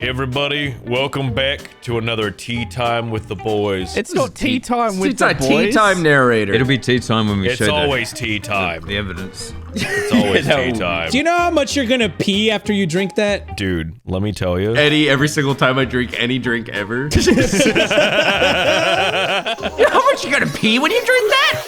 Everybody, welcome back to another tea time with the boys. It's not tea time with the boys. Tea time narrator. It'll be tea time when we show It's always tea time. the evidence. It's always tea time. Do you know how much you're gonna pee after you drink that? Dude, let me tell you. Eddie, every single time I drink any drink ever. You know how much you gotta pee when you drink that?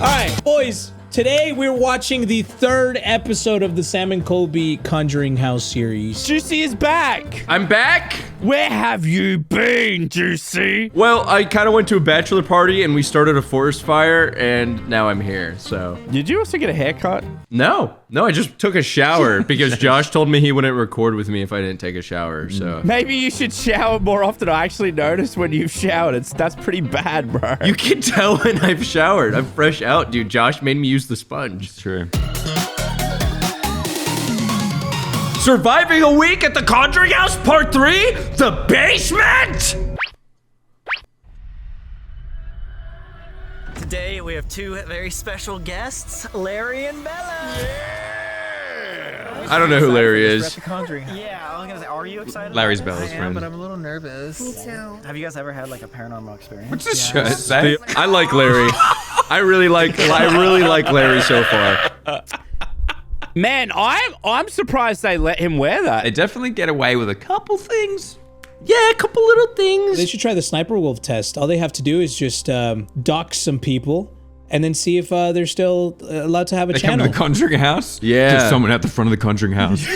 All right, boys. Today we're watching the third episode of the Sam and Colby Conjuring House series. Juicy is back. I'm back. Where have you been, Juicy? Well, I kind of went to a bachelor party and we started a forest fire, and now I'm here. So Did you also get a haircut? no, I just took a shower because Josh told me he wouldn't record with me if I didn't take a shower. So Maybe you should shower more often. I actually noticed when you've showered. That's pretty bad, bro. you can tell when I've showered. I'm fresh out, dude. Josh made me use the sponge. True. Surviving a week at the Conjuring House Part 3, the basement. Today we have two very special guests, Larry and Bella. I don't know who Larry is. Yeah, I was gonna say, are you excited? Larry's about Bella's this? friend. But I'm a little nervous. Me too. Have you guys ever had like a paranormal experience? What's this shirt say? I like Larry. I really like Larry so far. Man, I'm surprised they let him wear that. They definitely get away with a couple things. Yeah, a couple little things. They should try the sniper wolf test. All they have to do is just dox some people and then see if they're still allowed to have a They come channel. to the Conjuring House. Yeah. Just someone at the front of the Conjuring House.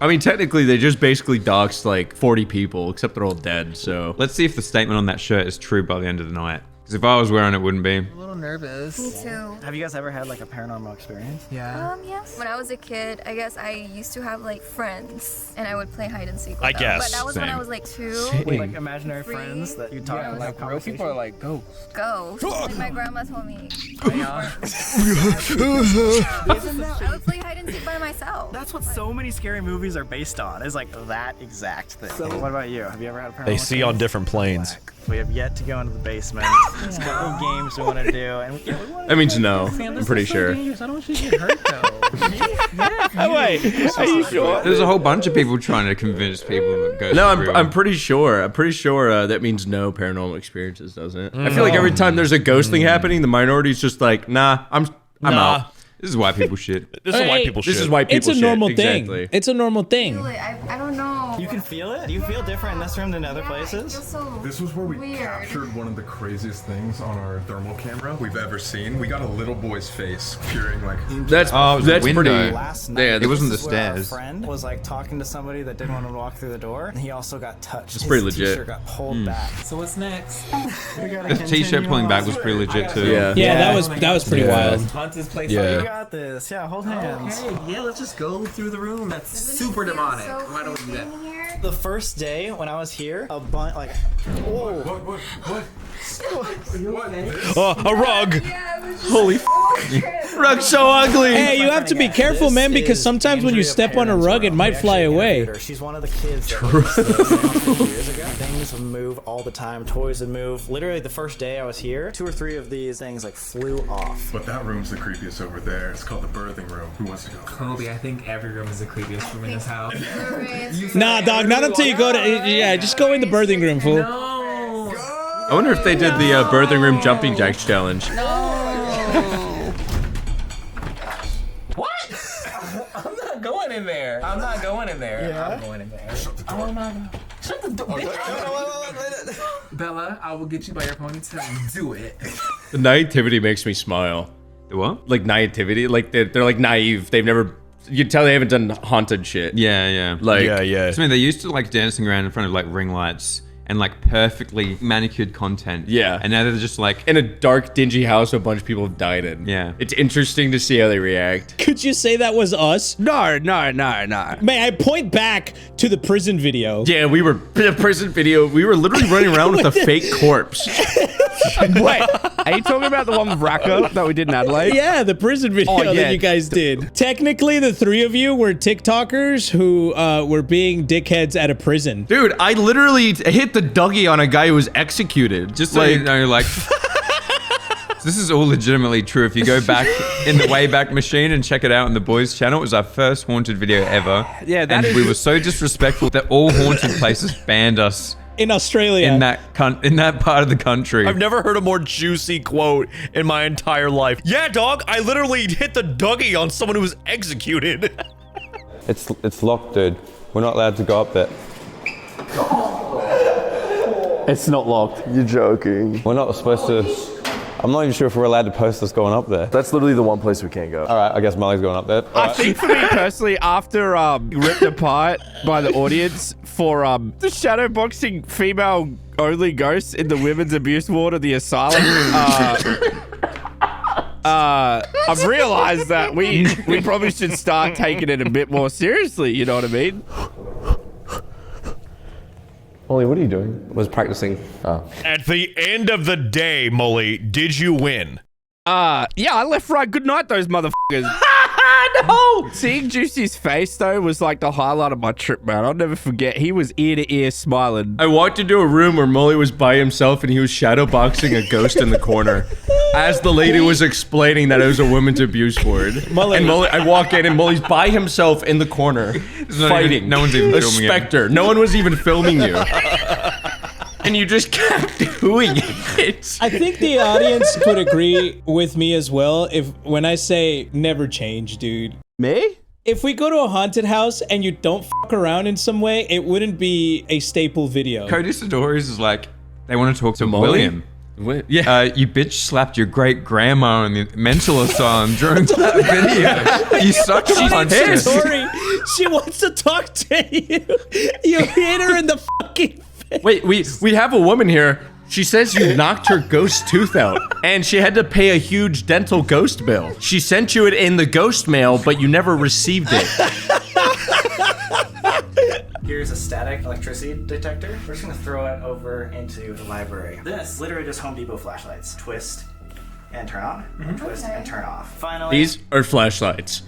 I mean, technically, they just basically doxed like 40 people, except they're all dead, so. Let's see if the statement on that shirt is true by the end of the night. Because if I was wearing it, it wouldn't be. I'm a little nervous. Me too. Have you guys ever had like a paranormal experience? Yeah. Yes. When I was a kid, I guess I used to have like friends, and I would play hide and seek with I them. guess. But that was when Same. I was like 2. Like imaginary Three. friends that you talk Yeah, to, like real people are like ghosts. Go. Like my grandma told me. Yeah. I would play hide and seek by myself. That's what so many scary movies are based on, is like that exact thing. What about you? Have you ever had a paranormal They see on experience? different planes. We have yet to go into the basement. There's a couple games we want to do, and we want That means no. I'm pretty sure. I don't want you to get hurt though. Wait, are you sure? There's a whole bunch of people trying to convince people that ghosts No, are real. I'm pretty sure. I'm pretty sure that means no paranormal experiences, doesn't it? I feel like every time there's a ghost thing happening, the minority's just like, nah, I'm out. This is why people shit. This is why Hey, people shit. This is why people It's a shit. normal Exactly. thing. It's a normal thing. I don't know. You can feel it? Do you feel different in this room than other Yeah, I places? feel so This was where we weird. captured one of the craziest things on our thermal camera we've ever seen. We got a little boy's face peering like That's Oh, it was a that's window. pretty. Last night, Yeah, It wasn't the this is where our stairs. friend was like talking to somebody that didn't want to walk through the door, and he also got touched. His pretty legit. T-shirt got pulled back. So what's next? The t-shirt pulling back was pretty legit too. Yeah. Yeah, that was pretty wild. Hunt his place. Yeah. You got this. Yeah, hold hands. Yeah, let's just go through the room. That's super demonic. Why don't we do that? The first day when I was here, a bunch like, whoa. what? Oh, a rug. Yeah, it was just Holy Rug's so ugly. Hey, you have to be careful, This man, because is sometimes when you Andrea step on a Perrin's rug, it room. might We fly actually away. interviewed her. She's one of the kids that lives there a few years ago. Things would move all the time. Toys would move. Literally, the first day I was here, 2 or 3 of these things like flew off. But that room's the creepiest over there. It's called the birthing room. Who wants to go? Colby, I think every room is the creepiest room in this house. Nah, dog, not until you go to. Yeah, just go in the birthing room, fool. I wonder if they did the birthing room jumping jacks challenge. I'm not going in there. I'm not going in there. Yeah? I'm going in there. Shut the door. Oh my god. Shut the door. Bella, I will get you by your ponytail. Do it. The naivety makes me smile. The what? Like naivety, like they're like naive. They've never. You can tell they haven't done haunted shit. Yeah. Like Yeah. I mean, they used to like dancing around in front of like ring lights and like perfectly manicured content. Yeah. And now they're just like, in a dark, dingy house, a bunch of people have died in. Yeah. It's interesting to see how they react. Could you say that was us? No. May I point back to the prison video? Yeah, we were the prison video. We were literally running around with a fake corpse. Wait, are you talking about the one with Raka that we did in Adelaide? Yeah, the prison video Oh, yeah. that you guys did. Technically, the 3 of you were TikTokers who were being dickheads at a prison. Dude, I literally hit the Dougie on a guy who was executed. just so you know, like, This is all legitimately true. If you go back in the Wayback Machine and check it out on the boys' channel, it was our first haunted video ever. Yeah, and we were so disrespectful that all haunted places banned us In Australia. in that part of the country. I've never heard a more juicy quote in my entire life. Yeah, dog, I literally hit the Dougie on someone who was executed. It's locked, dude. We're not allowed to go up there. It's not locked. You're joking. We're not supposed to. I'm not even sure if we're allowed to post us going up there. That's literally the one place we can't go. All right, I guess Molly's going up there. I think for me personally, after ripped apart by the audience for the shadowboxing female-only ghosts in the women's abuse ward of the asylum, I've realized that we probably should start taking it a bit more seriously. You know what I mean? Molly, what are you doing? Was practicing. Oh. At the end of the day, Molly, did you win? Yeah, I left right. Good night, those motherfuckers. No! Seeing Juicy's face, though, was like the highlight of my trip, man. I'll never forget. He was ear to ear smiling. I walked into a room where Molly was by himself and he was shadowboxing a ghost in the corner. As the lady was explaining that it was a women's abuse ward. And Molly, I walk in and Molly's by himself in the corner, fighting. No one's even a filming specter. No one was even filming you. And you just kept doing it. I think the audience could agree with me as well when I say never change, dude. Me? If we go to a haunted house and you don't fuck around in some way, it wouldn't be a staple video. Cody Sidori's is like, they want to talk to Molly? William. Yeah. You bitch slapped your great grandma in the mental asylum during that video. You such a puncher. Sorry, she wants to talk to you. You hit her in the fucking face. Wait, we have a woman here. She says you knocked her ghost tooth out, and she had to pay a huge dental ghost bill. She sent you it in the ghost mail, but you never received it. Here's a static electricity detector. We're just gonna throw it over into the library. This, literally just Home Depot flashlights. Twist and turn on, and twist and turn off. Finally. These are flashlights.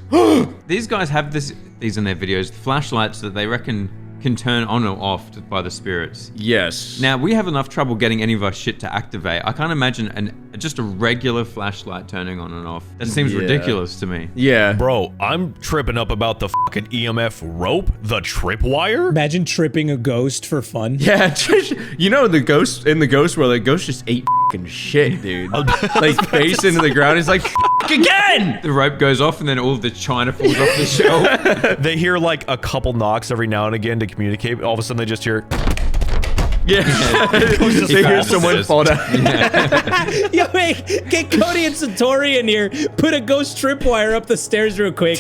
These guys have these in their videos, flashlights that they reckon can turn on or off by the spirits. Yes. Now, we have enough trouble getting any of our shit to activate. I can't imagine just a regular flashlight turning on and off. That seems ridiculous to me. Yeah. Bro, I'm tripping up about the fucking EMF rope, the tripwire. Imagine tripping a ghost for fun. Yeah, you know in the ghost world, the ghost just ate fucking shit, dude. Like face into the ground, he's like, again! The rope goes off and then all of the china falls off the shelf. They hear like a couple knocks every now and again to communicate. All of a sudden they just hear... Yeah. They hear someone fall down. Yo, hey, get Cody and Satori in here. Put a ghost tripwire up the stairs real quick.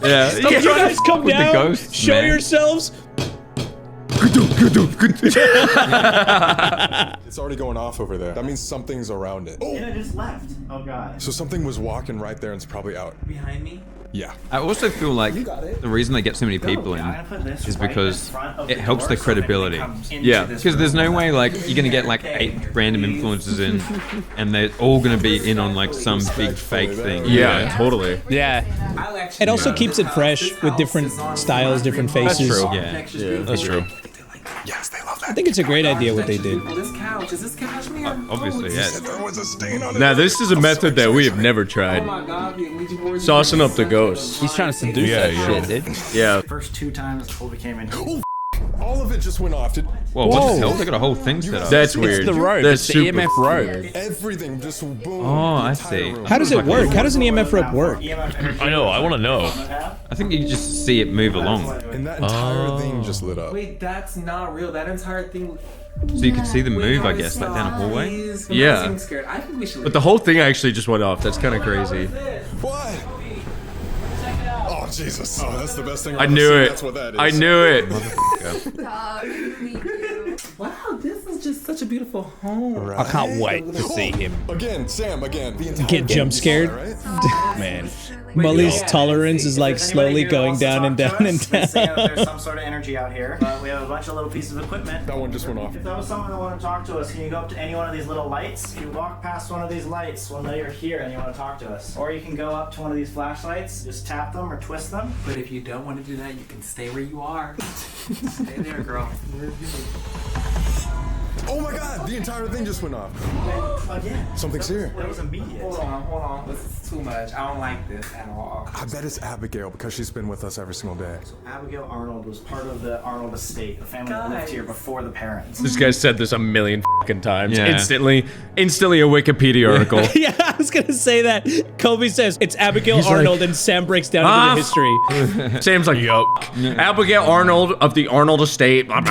Yeah. You guys come with the down, ghosts, show man. yourselves. It's already going off over there. That means something's around it. And it just left. Oh god. So something was walking right there and it's probably out. Behind me? Yeah. I also feel like the reason they get so many people in is because it helps their credibility. Yeah. Because there's no way like you're gonna get like 8 random influencers in, and they're all gonna be in on like some big fake thing. Yeah, totally. Yeah. It also keeps it fresh with different styles, different faces. That's true. Yeah. That's true. Yes, they love that. I think it's a great idea what they did. This couch. Is this couch me? Obviously, yes. There was a stain on it. Now this is a method that we have never Oh tried. my god, the Ouija board. Saucing up the ghosts. He's trying to seduce that shit, dude. Yeah. First 2 times before we came in. All of it just went off. Whoa, what the hell? They got a whole thing set up. That's weird. It's the rope. That's It's the super EMF rope. Everything just boom. Oh, I the entire see. room. How does it work? How does an EMF rope work? I know, I want to know. I think you just see it move along, And that entire thing just lit up. Wait, that's not real. That entire thing. so you can see them move. I guess like down a hallway. Yeah. I'm scared. I think we should. But the whole thing actually just went off. That's kind of crazy. What? Oh, Jesus. Oh, that's the best thing I've I ever knew seen. it. That's what that is. I knew it. Stop. Me too. Wow, this is just such a beautiful home. I can't wait to see him. Again, Sam, again. The entire Get game jump is scared? right? Man. Molly's tolerance is like Does anybody slowly here going also down and talk to down and us? They say that down. there's some sort of energy out here. We have a bunch of little pieces of equipment. That one just went off. If that was someone that wanted to talk to us, can you go up to any one of these little lights? If you walk past one of these lights, we'll know you're here and you want to talk to us. Or you can go up to one of these flashlights, just tap them or twist them. But if you don't want to do that, you can stay where you are. Stay there, girl. Oh my god, the entire thing just went off. Again. Something's here. That was immediate. Hold on. This is too much. I don't like this at all. I bet it's Abigail because she's been with us every single day. Abigail Arnold was part of the Arnold estate, the family that lived here before the parents. This guy said this a million fucking times. Yeah. Instantly a Wikipedia article. Yeah, I was gonna say that. Kobe says it's Abigail Arnold, and Sam breaks down into the history. Sam's like, yup. Abigail Arnold of the Arnold estate. And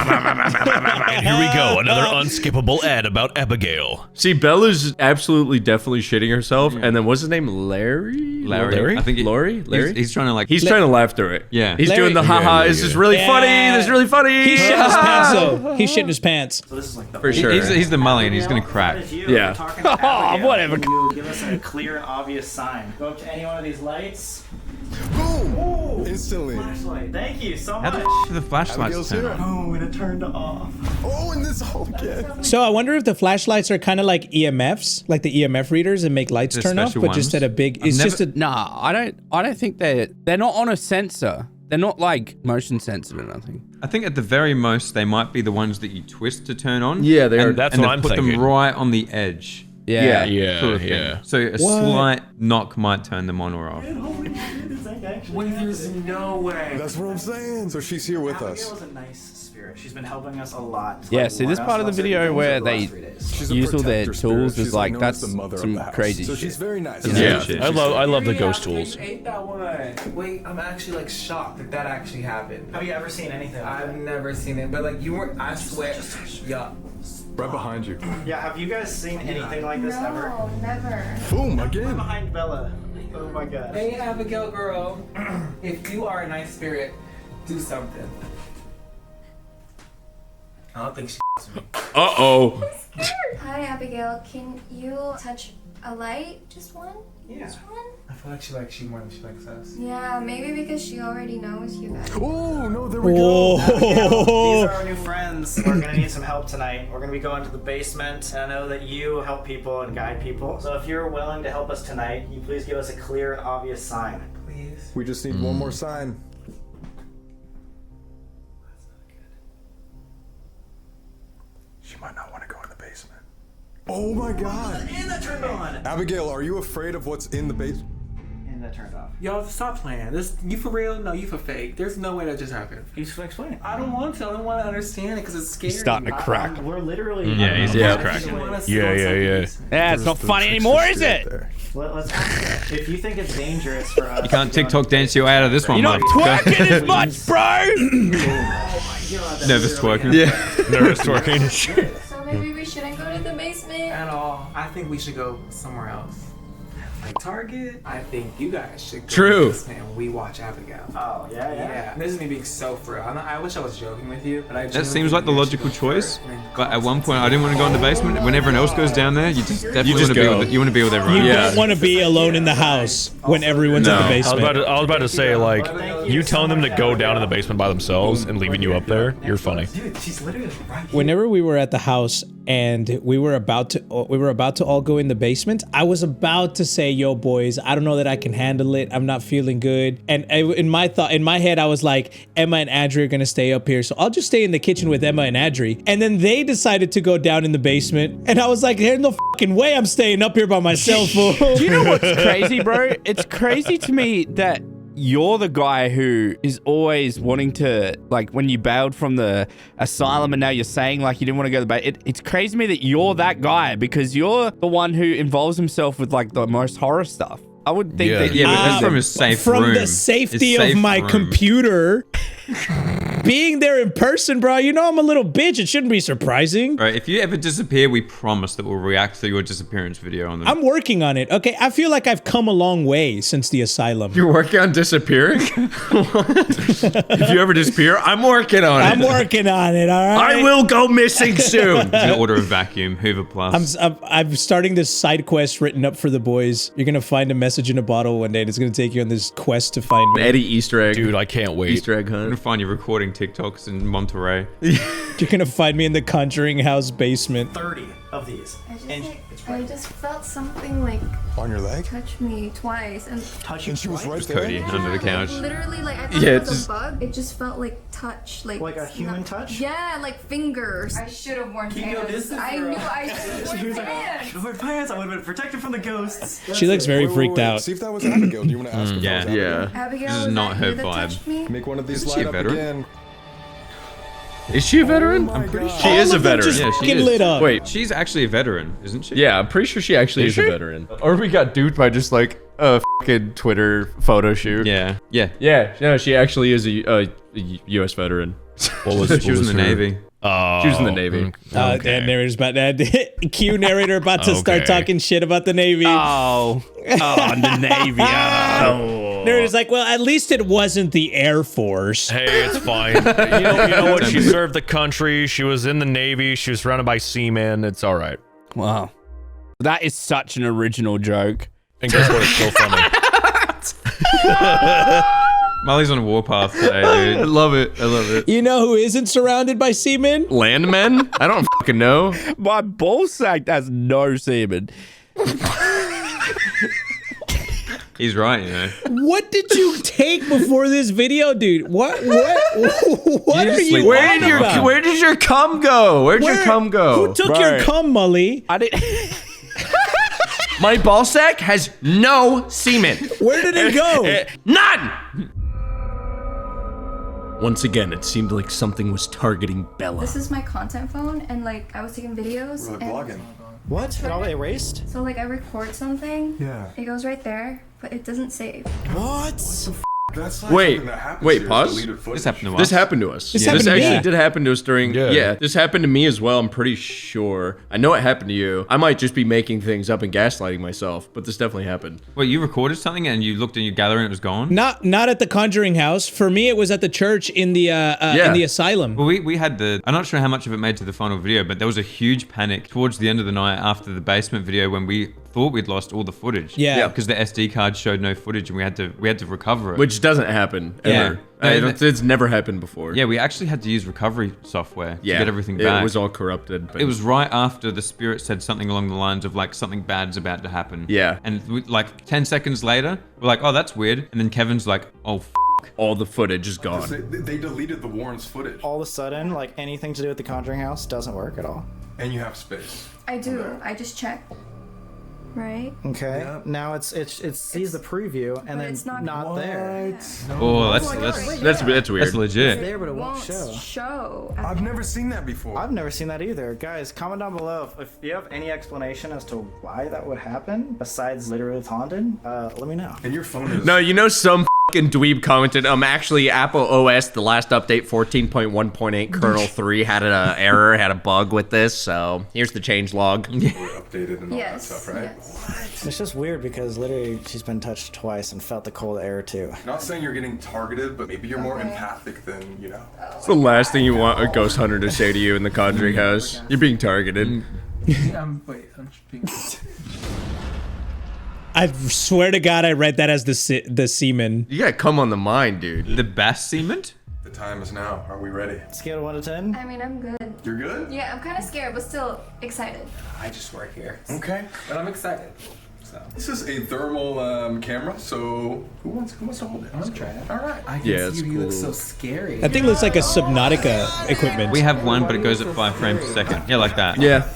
here we go, another unskippable ad about Abigail. See, Bella's absolutely definitely shitting herself. And then what's his name? Larry? I think Larry? He's trying to like. He's trying to laugh through it. Yeah. He's Larry- doing the haha. This is really funny. This is really funny. He's shitting his pants though. He's shitting his pants. So this is like the For sure. He's the mully and he's gonna crack. Yeah. Whatever. You give us a clear and obvious sign. Go up to any one of these lights. Boom! Instantly. Flashlight. Thank you so How much. the the flashlights Abigail's turn here. on? Oh, and it turned off. Oh, and this all again. So I wonder if the flashlights are kind of like EMFs, like the EMF readers, and make lights The turn off, special but just ones? at a big. It's never- just a. Nah, I don't think they're not on a sensor. They're not like motion sensor or nothing. I think at the very most they might be the ones that you twist to turn on. Yeah, they are. And, That's and what they I'm put thinking. them right on the edge. Yeah. sort of thing. So a slight knock might turn them on or off. Wait, there's no way. That's what I'm saying. So she's here with us. Abigail is a nice spirit. She's been helping us a lot. Yeah, see this part of the video where they She's a use all their protector spirit. tools She's is like known that's as the mother of some the house. crazy So shit. she's very nice. Yeah. I love the ghost Hurry up, tools. you ate that one. Wait, I'm actually like shocked that that actually happened. Have you ever seen anything like I've that? never seen it, but like you were, I swear, yeah. Right behind you. Yeah, have you guys seen anything like this ever? No, never. Boom, Right again. behind Bella. Oh my god. Hey, Abigail girl, if you are a nice spirit, do something. I don't think she me. Uh-oh. Hi, Abigail. Can you touch a light? Just one? Yeah. Just one? I feel like she likes you more than she likes us. Yeah, maybe because she already knows you guys. Oh, no, there we go. Abigail, these Whoa. are our new friends. We're gonna need some help tonight. We're gonna be going to the basement, and I know that you help people and guide people. So if you're willing to help us tonight, you please give us a clear and obvious sign. Please. We just need one more sign. She might not want to go in the basement. Oh my god. And that turned on. Abigail, are you afraid of what's in the basement? And that turned off. Y'all stop playing. This, you for real? No, you for fake. There's no way that just happened. You should explain it. I don't want to. I don't want to understand it because it's scary. starting to crack. We're literally. Yeah, he's cracking. Yeah. Yeah, it's not funny anymore, is it? Let's ask her. If you think it's dangerous for us. You can't TikTok dance your way out of this one, You're not motherfucker. twerking as much, bro. Nervous twerking. Nervous twerking. So maybe we shouldn't go to the basement? At all. I think we should go somewhere else. Like Target. I think you guys should go True. and we watch Abigail. Oh, yeah. Yeah, this is me being so for real. I wish I was joking with you, but I. That seems like the logical choice, but at one point I didn't want to go in the basement. When everyone else goes down there, you just definitely want to be go. with you want to be with everyone. You Yeah. don't want to be alone in the house when everyone's in the I was basement. about to say, like, you telling them to go down in the basement by themselves and leaving you up there, you're funny. Dude, she's literally right here. Whenever we were at the house and we were about to all go in the basement, I was about to say, "Yo, boys, I don't know that I can handle it. I'm not feeling good." And in my head, I was like, Emma and Adri are gonna stay up here, so I'll just stay in the kitchen with Emma and Adri. And then they decided to go down in the basement, and I was like, "There's no fucking way I'm staying up here by myself." Fool. Do you know what's crazy, bro? It's crazy to me that you're the guy who is always wanting to, like, when you bailed from the asylum and now you're saying, like, you didn't want to go to the bait. It's crazy to me that you're that guy because you're the one who involves himself with, like, the most horror stuff. I would think that Yeah, but that's from his safe from room. the safety His of safe my room. computer. Being there in person, bro, you know I'm a little bitch. It shouldn't be surprising. Right, if you ever disappear, we promise that we'll react to your disappearance video on the. I'm working on it. Okay, I feel like I've come a long way since the asylum. You're working on disappearing? If you ever disappear, I'm working on it. I'm working on it, all right? I will go missing soon. Gonna order a vacuum, Hoover Plus. I'm starting this side quest written up for the boys. You're gonna find a message in a bottle one day, and it's gonna take you on this quest to find me. Eddie Easter egg. Dude, I can't wait. Easter egg I'm gonna hunt. find you recording TikToks in Monterey. You're gonna find me in the Conjuring house basement. 30 of of these. I just felt something like On your leg? touch me twice and Touch you And she was twice? right Cody there. under the couch. literally like I thought Yeah, it was it's a bug. It just felt like touch, Like a human touch? Yeah, like fingers. I should have worn pants. I knew I should have worn pants. If I wear pants, I would have been protected from the ghosts. She looks very Wait, freaked out. See if that was Abigail. Do you want to ask if yeah. that was Abigail? Yeah. Abigail, This is was not that her you that vibe. touched me? Make one of these Isn't she light a up veteran? again. Is she a veteran? I'm pretty She is a veteran. Just Yeah, she fucking is. lit up. Wait, She's actually a veteran, isn't she? yeah, I'm pretty sure she actually is a she? veteran. Or we got duped by just like a fucking Twitter photo shoot. Yeah. Yeah. Yeah, no, she actually is a U.S. veteran. What was, She was in the Navy. Oh, She was in the Navy. okay. And narrator's about that. Q narrator about to start Okay. talking shit about the Navy. Oh, the Navy. Oh. Narrator's like, well, at least it wasn't the Air Force. Hey, it's fine. You know what? She served the country. She was in the Navy. She was surrounded by seamen. It's all right. Wow. That is such an original joke. And guess what? It's still funny. Molly's on a warpath today, I dude. love it. I love it. You know who isn't surrounded by seamen? Landmen? I don't fucking know. My ballsack has no semen. He's right, you know. What did you take before this video, dude? What are you Where did about? where did your cum go? Where'd your cum go? Who took your Right. cum, Mully? I didn't. My ball sack has no semen. Where did it go? None! Once again, it seemed like something was targeting Bella. This is my content phone, and like I was taking videos. We're and vlogging. What? It all erased? So like I record something. Yeah. It goes right there, but it doesn't save. What? That's like Wait, something that happens wait, here, pause? deleted footage. This happened to us. This happened to us. This This happened to me. actually Yeah. did happen to us during. Yeah. Yeah, this happened to me as well. I'm pretty sure. I know it happened to you. I might just be making things up and gaslighting myself, but this definitely happened. Wait, you recorded something and you looked in your gallery and it was gone? Not at the Conjuring house. For me, it was at the church in the asylum. Well, we had I'm not sure how much of it made to the final video, but there was a huge panic towards the end of the night after the basement video when we thought we'd lost all the footage. Yeah. Because the SD card showed no footage and we had to recover it. Which doesn't happen Yeah. ever. It's never happened before. Yeah, we actually had to use recovery software Yeah, to get everything back. It was all corrupted. But It was right after the spirit said something along the lines of like something bad's about to happen. Yeah. And like 10 seconds later, we're like, oh, that's weird. And then Kevin's like, oh, all the footage is gone. They deleted the Warrens footage. All of a sudden, like anything to do with the Conjuring house doesn't work at all. And you have space. I do. I just checked. Right? Okay. Yeah. Now it sees the preview and But then it's not there. oh, that's That's weird. That's legit. There, but it It won't won't show. show. I've never seen that before. I've never seen that either. Guys, comment down below if you have any explanation as to why that would happen, besides literally it's haunted, let me know. And your phone is... No, you know some fucking dweeb commented, actually Apple OS, the last update 14.1.8 kernel 3 had an error, had a bug with this, so here's the change log. We're updated and all that Yes. stuff, right? Yes. It's just weird because literally she's been touched twice and felt the cold air too. Not saying you're getting targeted, but maybe you're more empathic than, you know. It's the last thing you want a ghost hunter to say to you in the Conjuring house. You're being targeted. I'm being... I swear to God, I read that as the semen. You got cum on the mind, dude. The bass cement? The time is now. Are we ready? Scale of 1 to 10? I mean, I'm good. You're good? Yeah, I'm kind of scared, but still excited. I just work here. Okay. But I'm excited. So. This is a thermal camera, so who wants to hold it? I'm gonna try it. All right. I can Yeah, see it's you look cool. so scary. I think it looks like a Subnautica equipment. We have one, but it goes at 5 frames a second. Yeah, like that. Yeah.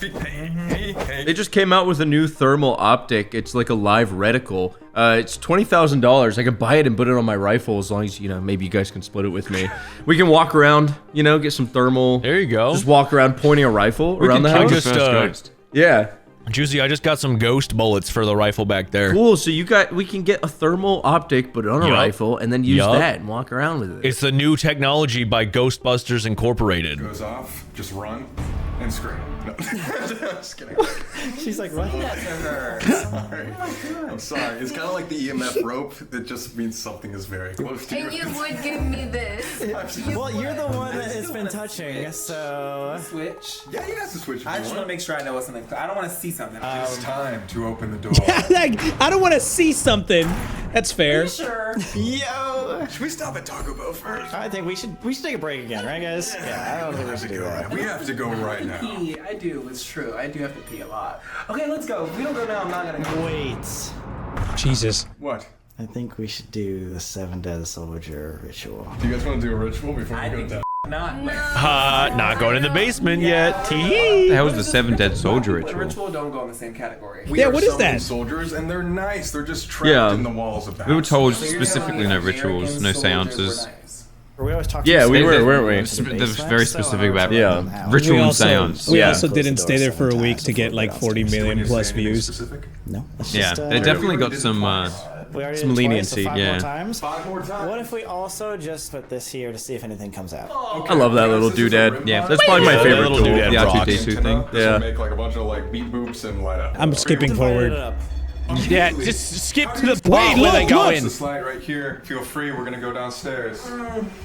They just came out with a new thermal optic. It's like a live reticle. It's $20,000. I could buy it and put it on my rifle as long as, maybe you guys can split it with me. We can walk around, get some thermal. There you go. Just walk around pointing a rifle around the kill house. the first ghost. Yeah. Juicy, I just got some ghost bullets for the rifle back there. Cool. So we can get a thermal optic, put it on a Yup. rifle, and then use Yup. that and walk around with it. It's the new technology by Ghostbusters Incorporated. Goes off, just run and scream. No. Just kidding. She's like, what? Sorry. I'm sorry. It's kind of like the EMF rope that just means something is very close to And you would give me this. Well, you're the one that has been touching, so... Switch. Yeah, you guys can switch if I you just want want. to make sure I know what's something. I don't want to see something. It's time to open the door. Like, I don't want to see something. That's fair. Sure. Yo! Should we stop at Taco Bell first? I think we should take a break again, right, guys? Yeah, I don't think we should do that. We have to go right now. Pee. I do. It's true. I do have to pee a lot. Okay, let's go. If we don't go now, I'm not gonna go. Wait. Jesus. What? I think we should do the 7 Dead Soldier ritual. Do you guys want to do a ritual before we go down? Not. Not going in the basement yet. The hell was the 7 Dead Soldier The ritual? ritual don't go in the same category. We are summoning soldiers, and they're nice. They're just trapped in the walls of the We were house. told specifically no rituals, no seances. We always talk Yeah, we were, weren't we? They're very specific about ritual We and also, seance. we also didn't stay there for a week to get like 40 million plus views. Specific? No. It's Yeah, just, they definitely got some. we already some did leniency, twice, so 5 yeah. more times. 5 more times. What if we also just put this here to see if anything comes out? I love that little doodad. Yeah. That's probably my Yeah, favorite little tool. doodad The rock. R2D2 thing. This Yeah. will make like a bunch of like beat boops and light up. I'm skipping forward. Yeah, just skip to the Wait, part where they look, go look. in. The slide right here. Feel free. We're gonna go downstairs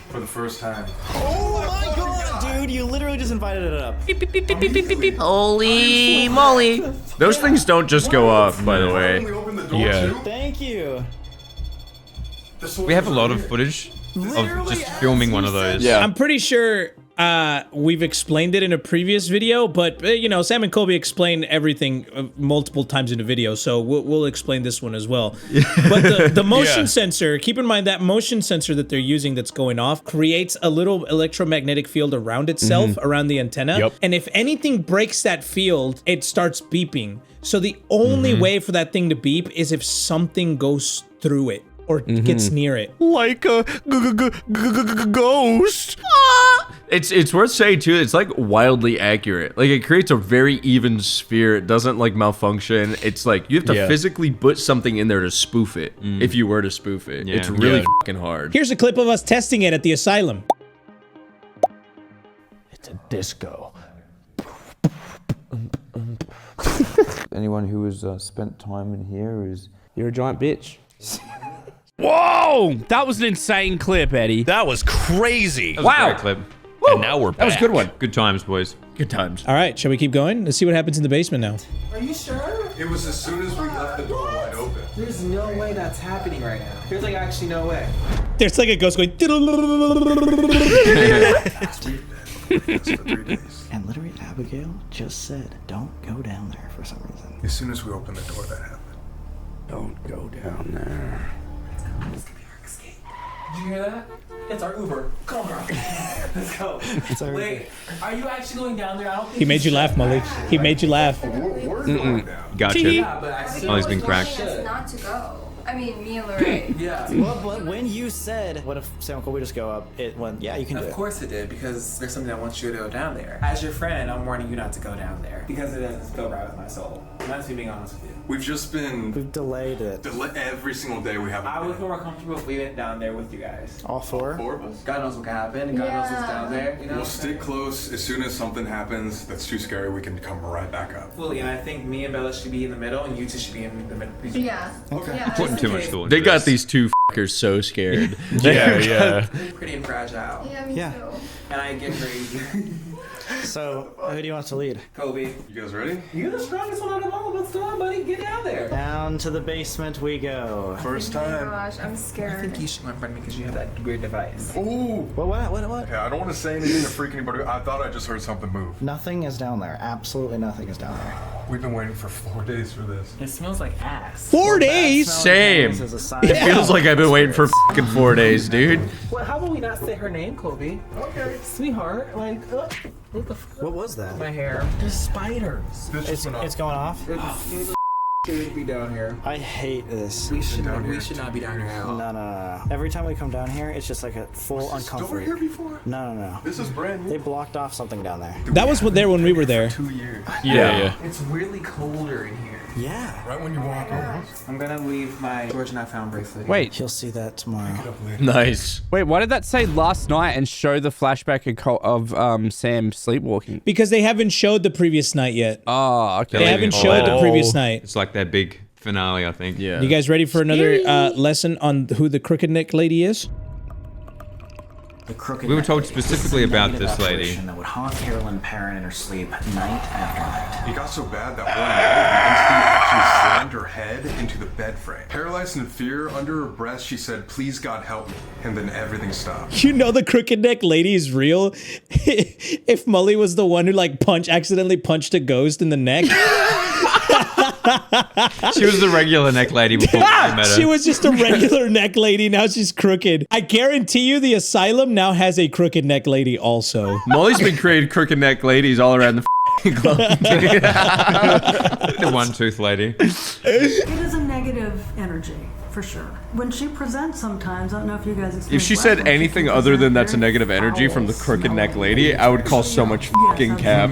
for the first time. Oh my god, dude! You literally just invited it up. Holy moly. Those things don't just go off, by the way. We open the door Yeah. too. Thank you. We have a lot of footage of just filming one of those. Yeah. I'm pretty sure we've explained it in a previous video, but you know, Sam and Colby explained everything multiple times in the video, so we'll explain this one as well. But the motion sensor, keep in mind that motion sensor that they're using that's going off creates a little electromagnetic field around itself, around the antenna. Yep. And if anything breaks that field, it starts beeping. So the only way for that thing to beep is if something goes through it or gets near it. Like a ghost. It's worth saying too, it's like wildly accurate. Like it creates a very even sphere. It doesn't like malfunction. It's like you have to physically put something in there to spoof it. If you were to spoof it. Yeah. It's really Yeah. fucking hard. Here's a clip of us testing it at the asylum. It's a disco. Anyone who has spent time in here is... You're a giant bitch. Whoa! That was an insane clip, Eddie. That was crazy. That was a great clip. And now we're back. That was a good one. Good times, boys. Good times. All right, shall we keep going? Let's see what happens in the basement now. Are you sure? It was as soon as we left the door wide open. There's no way that's happening right now. There's like actually no way. There's like a ghost going. And literally, Abigail just said, "Don't go down there" for some reason. As soon as we opened the door, that happened. Don't go down there. Did you hear that? It's our Uber. Come on. Let's go. Wait, are you actually going down there? I don't think He made you laugh, Molly. He made you laugh. We're going down. Gotcha. Yeah, but I still Molly's been cracked. Chance not to go. I mean, me and Lorraine. Yeah. Well, but when you said, "What if Sam and Colby just go up?" It went, "Yeah, you can do Of it." course it did, because there's something that wants you to go down there. As your friend, I'm warning you not to go down there, because it doesn't feel right with my soul. And that's me being honest with you. We've just been We've delayed it. every single day we haven't. I would been. feel more comfortable if we went down there with you guys. All four. 4 of us. God knows what can happen, and God knows what's down there. You know? We'll stick close. As soon as something happens that's too scary, we can come right back up. Fully, and I think me and Bella should be in the middle, and you two should be in the middle. Yeah. Okay. Yeah. Putting too much thought They into got this. these two fuckers so scared. Yeah. Pretty fragile. Yeah, me Yeah. too. And I get crazy. So, who do you want to lead? Kobe, You guys ready? you're the strongest one out of all of us. Come on, buddy, get down there. Down to the basement we go. First Oh my time. gosh, I'm I scared. think you should learn from me because you have that weird device. Ooh. What? Yeah, I don't want to say anything to freak anybody. I thought I just heard something move. Nothing is down there. Absolutely nothing is down there. We've been waiting for 4 days for this. It smells like ass. 4 days. Same. This is a sign. It feels like I've been waiting for fucking 4 days, dude. Well, how about we not say her name, Kobe? Okay. Sweetheart, like, what the What was that? My hair. There's spiders. This just went It's going off. Should be down here. I hate this. We should down here. not be down here at all. No. Every time we come down here, it's just like a full Door uncomfort. here before? No. This is brand They new. blocked off something down there. That was there when we were there. 2 years. Yeah. It's really colder in here. Yeah. Right when you walk in. I'm gonna leave my George and I found bracelet. Wait, You'll see that tomorrow. Nice. wait, why did that say last night and show the flashback of Sam sleepwalking? Because they haven't showed the previous night yet. Oh, okay. They haven't showed the previous night. It's like their big finale, I think. Yeah. You guys ready for another lesson on who the crooked neck lady is? The crooked We were neck told lady. specifically This is a about negative this lady. apparition that would haunt Carolyn Perrin in her sleep night after night. It got so bad that one night the entity actually slammed her head into the bed frame. Paralyzed in fear, under her breath, she said, "Please God help me," and then everything stopped. You know the crooked neck lady is real. If Mully was the one who like accidentally punched a ghost in the neck. She was the regular neck lady before we met her. She was just a regular neck lady. Now she's crooked. I guarantee you the asylum now has a crooked neck lady also. Molly's been creating crooked neck ladies all around the globe. The one-tooth lady. It is a negative energy, for sure. When she presents sometimes, I don't know if you guys If she said anything other than that's a negative energy from the crooked neck lady, I would call so much fucking cap.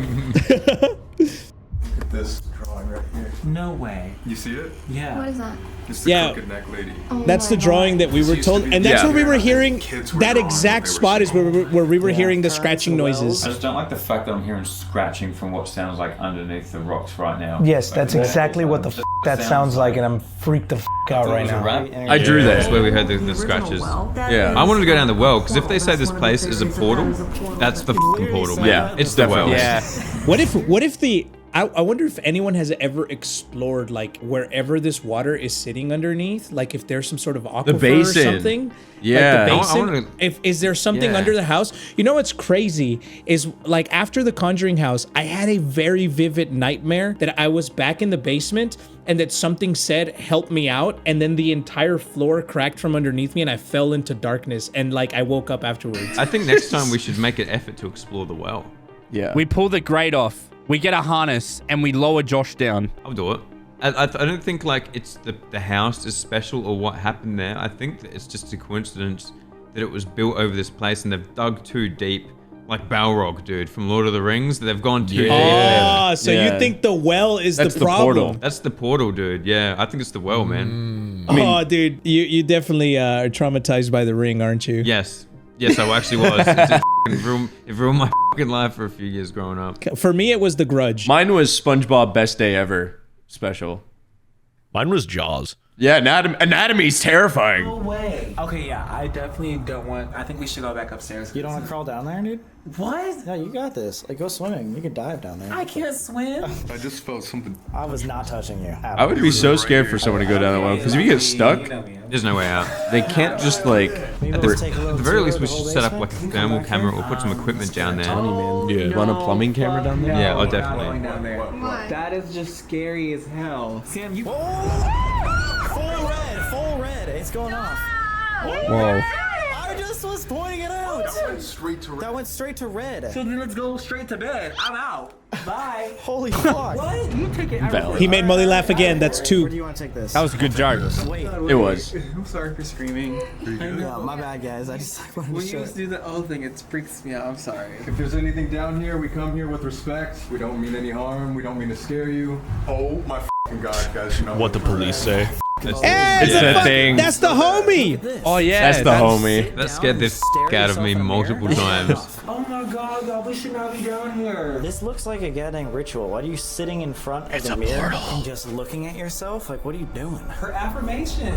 This drawing right here. No way. You see it? Yeah. What is that? It's the Yeah. crooked neck lady. That's the drawing that we were told, and that's Yeah. where we were hearing. Kids were That drawing exact what they were spot is seeing. where we were hearing the scratching noises. I just don't like the fact that I'm hearing scratching from what sounds like underneath the rocks right now. Yes, that's exactly what the f that sounds like, and I'm freaked the f out right now. I drew That's that. where we heard the scratches. Yeah. I wanted to go down the well, because if they say this place is a portal, that's the fucking portal, man. Yeah, It's the well. Yeah. What if the I wonder if anyone has ever explored like wherever this water is sitting underneath, like if there's some sort of aquifer basin. or something. Yeah. Like the I basin. wanna- Is there something Yeah. under the house? You know what's crazy is like after the Conjuring house, I had a very vivid nightmare that I was back in the basement and that something said, "Help me out," and then the entire floor cracked from underneath me and I fell into darkness and like I woke up afterwards. I think next time we should make an effort to explore the well. Yeah. We pull the grate off. We get a harness and we lower Josh down. I'll do it. I don't think like it's the house is special or what happened there. I think that it's just a coincidence that it was built over this place and they've dug too deep, like Balrog, dude, from Lord of the Rings. They've gone too deep. Oh, so Yeah. you think the well is That's the the problem? portal. That's the portal, dude. Yeah, I think it's the well, man. Oh, dude, you definitely are traumatized by the ring, aren't you? Yes. Yes, I actually was. It ruined my fucking life for a few years growing up. For me, it was The Grudge. Mine was SpongeBob Best Day Ever special. Mine was Jaws. Yeah, anatomy's terrifying. No way. Okay, yeah, I definitely don't want. I think we should go back upstairs. You don't want to crawl down there, dude? What? No, you got this. Like, go swimming. You can dive down there. I can't swim. I just felt something. I was not touching you. I would be so scared for someone to go down that well, because if you get stuck, You know me. There's no way out. they can't just like. Maybe At let's take a little the very tour least, of we the should whole set up like basement. a thermal camera or put some equipment down there. Yeah. Run a plumbing camera down there. Yeah, oh, Not definitely. going down there. Why? That is just scary as hell. Sam, you. Full red, full red. It's going off. Whoa. I just was pointing it out. That went straight to That went straight to red. So then let's go straight to bed. I'm out. Bye. Holy fuck. What? You take it. Valid. He made Molly laugh again. That's Where two. do you want to take this? That was a good joke. Wait. It was. I'm sorry for screaming. Yeah, my bad, guys. I just wanted When to you show just do the old thing, it freaks me out. I'm sorry. If there's anything down here, we come here with respect. We don't mean any harm. We don't mean to scare you. Oh my fucking god, guys! You know What the police say. Hey, It's the thing. That's the homie. Oh yeah, That's the homie. That scared the out of me multiple times. Oh my god, God, we should not be down here. This looks like a goddamn ritual. Why are you sitting in front of the mirror and just looking at yourself? Like, what are you doing? Her affirmation.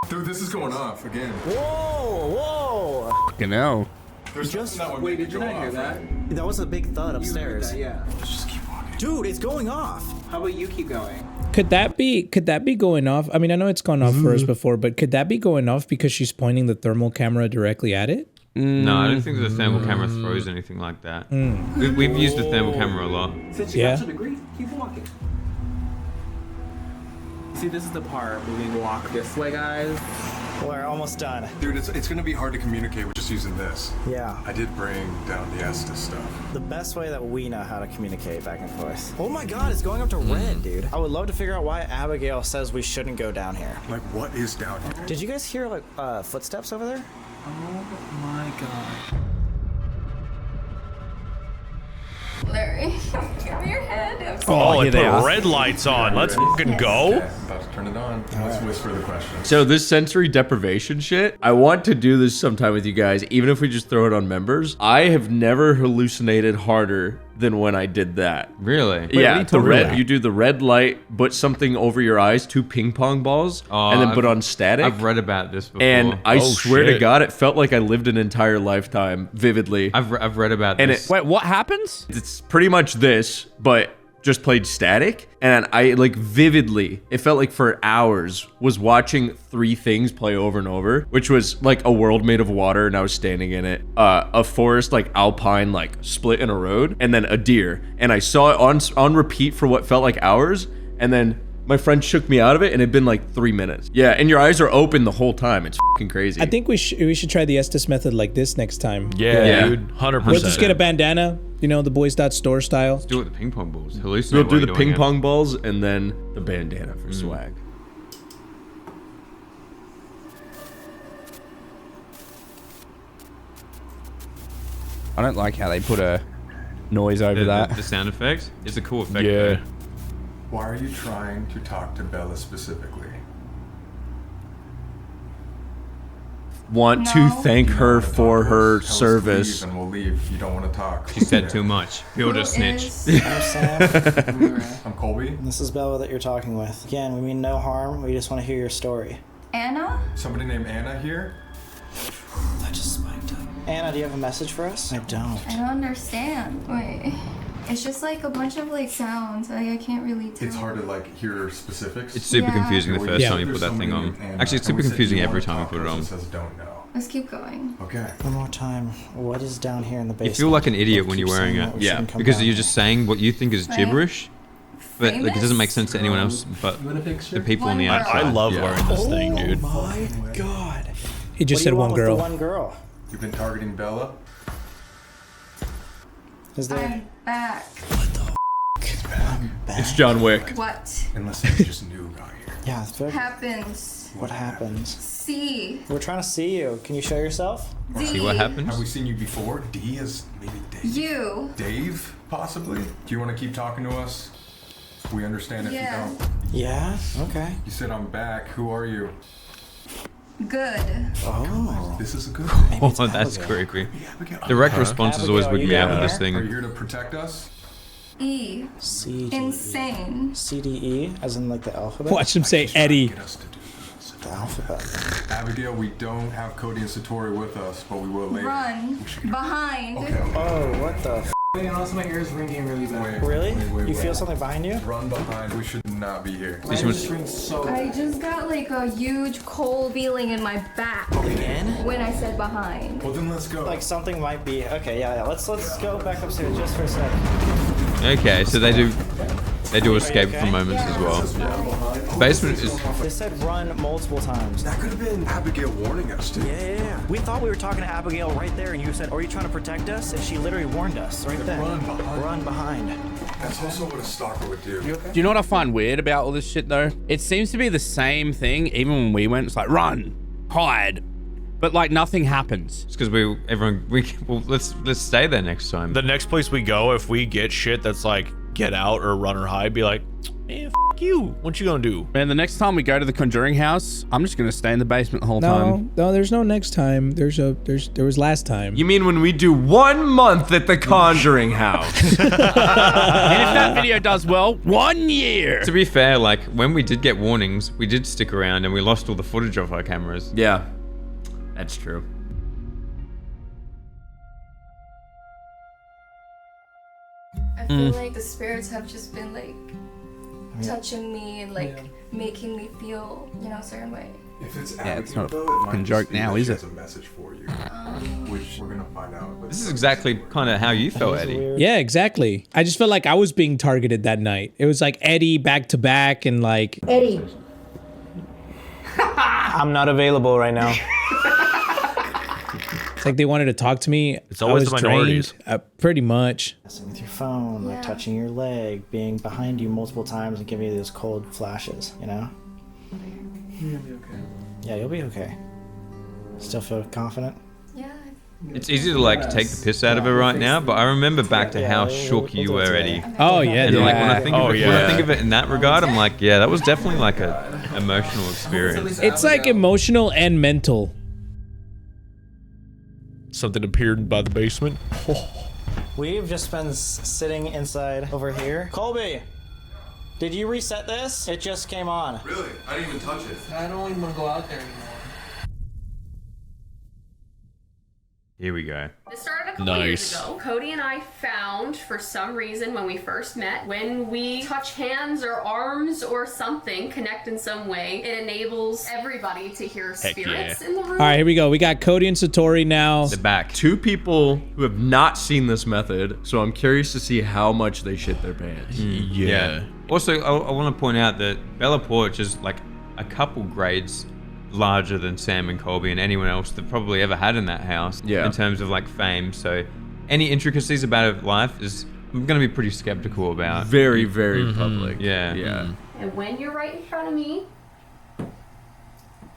Dude, this is going off again. Whoa, whoa. Fucking hell. There's Just- nothing that would Wait, make did you it not go hear off, that? right? That was a big thud You heard upstairs. that, yeah. Let's just keep walking. Dude, it's going off. How about you keep going? Could that be going off? I mean, I know it's gone off for us before, but could that be going off because she's pointing the thermal camera directly at it? No, I don't think the thermal camera throws anything like that. We've used the thermal camera a lot. Since you Yeah. got to the degree, keep walking. See, this is the part where we walk this way, guys. We're almost done. Dude, it's gonna be hard to communicate with just using this. Yeah. I did bring down the Estes stuff. The best way that we know how to communicate back and forth. Oh my god, it's going up to red, dude. I would love to figure out why Abigail says we shouldn't go down here. Like, what is down here? Did you guys hear like footsteps over there? Oh my god. Larry, give me your hand. Oh, here it they put are. red lights on. Let's fucking go. Okay, about to turn it on. Let's whisper the question. So this sensory deprivation shit, I want to do this sometime with you guys, even if we just throw it on members. I have never hallucinated harder than when I did that. Really? what are Yeah, you the talking red. about? You do the red light, put something over your eyes, 2 ping pong balls, and then put on static. I've read about this before. And I swear to shit. God, it felt like I lived an entire lifetime vividly. I've read about And this. Wait, what happens? It's pretty much this, but just played static. And I like vividly, it felt like for hours, was watching 3 things play over and over, which was like a world made of water and I was standing in it, a forest like alpine like split in a road, and then a deer. And I saw it on repeat for what felt like hours, and then my friend shook me out of it, and it'd been like 3 minutes. Yeah, and your eyes are open the whole time. It's fucking crazy. I think we should try the Estes method like this next time. Yeah, dude, 100%. We'll just get a bandana, you know, the boys.store style. Do it with the ping pong balls. Hallucinate. We'll while do you're the doing ping it. pong balls and then the bandana for swag. I don't like how they put a noise over that. The sound effect is a cool effect. Yeah. though. Why are you trying to talk to Bella specifically? Want to thank her for her Tell us to service. leave and we'll leave. You don't want to talk. She said too much. Build a snitch. I'm Sam. I'm Colby. This is Bella that you're talking with. Again, we mean no harm. We just want to hear your story. Anna? Somebody named Anna here. That just spiked up. Anna, do you have a message for us? I don't. I don't understand. Wait. It's just like a bunch of like sounds. Like I can't really tell. It's hard to like hear specifics. It's super Yeah. confusing the first Yeah. time you put that thing on. Actually, it's super confusing every time you put it on. Says don't know. Let's keep going. Okay. One more time. What is down here in the You basement? feel like an idiot when Keep you're wearing saying it. that we Yeah. shouldn't come Because down you're here. just saying what you think is Right. gibberish, but like it doesn't make sense to anyone else but You want a picture? the people on the One outside. I love Yeah. wearing this thing, dude. Oh my god. He just What do said you one want with girl. the one girl. You've been targeting Bella. Is there? I'm back. It's John Wick. What Unless you just knew got here. Yeah. It's very... happens? What happens? C. We're trying to see you. Can you show yourself? D. See what happens? Have we seen you before? D is maybe Dave. You. Dave, possibly? Do you want to keep talking to us? We understand if Yeah. you don't. Yeah. Okay. You said I'm back. Who are you? Good. Oh. This is a good Oh, that's creepy. Direct responses always would me out with this Are you thing. here to protect us? E. C. Insane. CDE, as in like the alphabet. Watch him say Eddie. Get us to do this. The alphabet. Abigail, we don't have Cody and Satori with us, but we will later. Run. Behind. Okay, okay. Oh, what the? Wait, and also my ears ringing really bad. Really? You feel something behind you? Run behind. We should not be here. My ears ring so I bad. just got like a huge cold feeling in my back Again? when I said behind. Well, then let's go. Like something might be. Okay, yeah. Let's go back upstairs just for a sec. Okay, so they do escape from moments as well. The basement is. They said run multiple times. That could have been Abigail warning us, dude. Yeah. We thought we were talking to Abigail right there, and you said, "Are you trying to protect us?" And she literally warned us right then. Run behind. Run behind. That's also what a stalker would do. Do you know what I find weird about all this shit though? It seems to be the same thing even when we went. It's like run, hide, but like nothing happens. It's because well, let's stay there next time. The next place we go, if we get shit that's like get out or run or hide, be like, man, f you. What you gonna do? Man, the next time we go to the Conjuring house, I'm just gonna stay in the basement the whole time. No, there's no next time. There was last time. You mean when we do 1 month at the Conjuring house? And if that video does well, 1 year. To be fair, like when we did get warnings, we did stick around and we lost all the footage of our cameras. Yeah, that's true. I feel like the spirits have just been like touching me and like making me feel, you know, a certain way. If it's Yeah, it's Abigail, not a though, it might fucking just joke be now, that is she it? has a message for you, which we're gonna find out. But This is exactly kind of how you felt, Eddie. Yeah, exactly. I just felt like I was being targeted that night. It was like Eddie back to back and like Eddie. I'm not available right now. it's like they wanted to talk to me. It's always I was the minorities. drained, pretty much. Messing with your phone, like Yeah. touching your leg, being behind you multiple times and giving you those cold flashes, you know? You're gonna be okay. Yeah, you'll be okay. Still feel confident? Yeah. It's easy to like take the piss out of it right now, but I remember back to how shook you were, Eddie. Oh yeah, And dude. like when I think of it, when I yeah. think of it in that regard, I'm like, yeah, that was definitely like a emotional experience. It's like emotional and mental. Something appeared by the basement. We've just been sitting inside over here. Colby, did you reset this? It just came on. Really? I didn't even touch it. I don't even want to go out there anymore. Here we go. This started a couple years ago. Cody and I found, for some reason, when we first met, when we touch hands or arms or something, connect in some way, it enables everybody to hear spirits in the room. All right, here we go. We got Cody and Satori now. The back. 2 people who have not seen this method, so I'm curious to see how much they shit their pants. Yeah. Also, I want to point out that Bella Porch is like a couple grades larger than Sam and Colby and anyone else that probably ever had in that house in terms of like fame. So any intricacies about her life is I'm going to be pretty skeptical about. Very, very public. Yeah. And when you're right in front of me,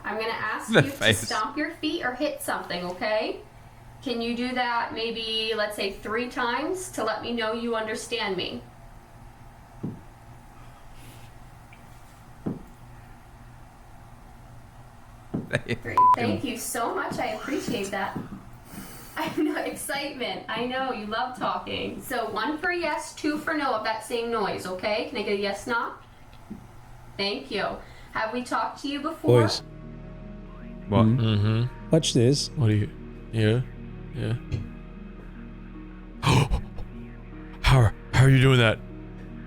I'm going to ask you to stomp your feet or hit something, okay? Can you do that maybe, let's say, 3 times to let me know you understand me? Great. Thank you so much. I appreciate that. I know, excitement. I know, you love talking. So 1 for yes, 2 for no of that same noise, okay? Can I get a yes, no? Thank you. Have we talked to you before? Boys. What? Watch this. What are you? Yeah. How are you doing that?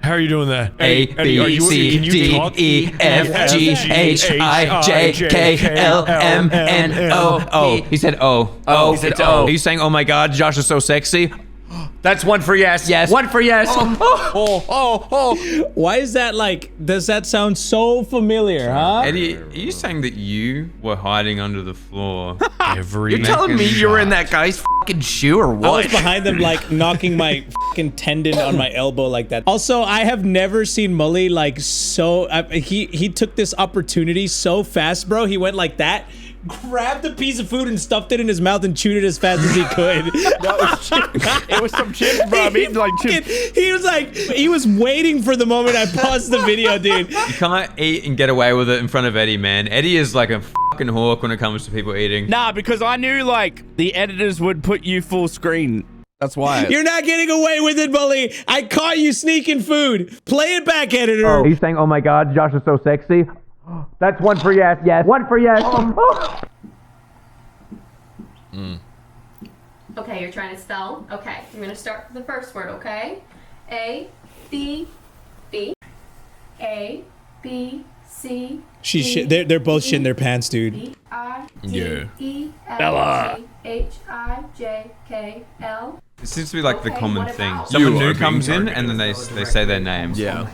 How are you doing that? A, B, C, D, E, F, G, H, I, J, K, L, M, N, O. Oh, he said O. Oh, it's O. Are you saying, oh my God, Josh is so sexy? That's 1 for yes. Yes. 1 for yes. Why is that like, does that sound so familiar, huh? Eddie, are you saying that you were hiding under the floor? You're telling me you were in that guy's fucking shoe or what? I was behind them like knocking my fucking tendon on my elbow like that. Also, I have never seen Mully like so, he took this opportunity so fast, bro. He went like that, grabbed a piece of food and stuffed it in his mouth and chewed it as fast as he could. It was some chips, bro. I'm eating like chips. He was waiting for the moment I paused the video, dude. You can't eat and get away with it in front of Eddie, man. Eddie is like a fucking hawk when it comes to people eating. Nah, because I knew like the editors would put you full screen. That's why. You're not getting away with it, Mully. I caught you sneaking food. Play it back, editor. Are you saying, oh my God, Josh is so sexy? That's 1 for yes. Yes. 1 for yes. Okay, you're trying to spell? Okay, I'm gonna start with the first word, okay? A, B, B. A, B, C, They're both shitting their pants, dude. B, I, D, E, Bella. F, G, H, I, J, K, L. It seems to be like the Okay, common what thing. about- Someone You are new being comes in targeted. and then they say their names. Yeah.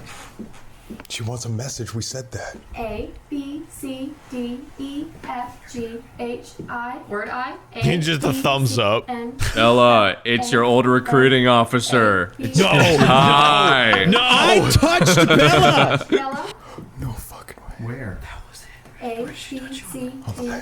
She wants a message. We said that. A, B, C, D, E, F, G, H, I, word I, A, Just a B, thumbs C, up. N, Ella, it's your old recruiting officer. No. Hi. No. I touched Bella. Bella. No fucking way. Where? A, B, C, D, E,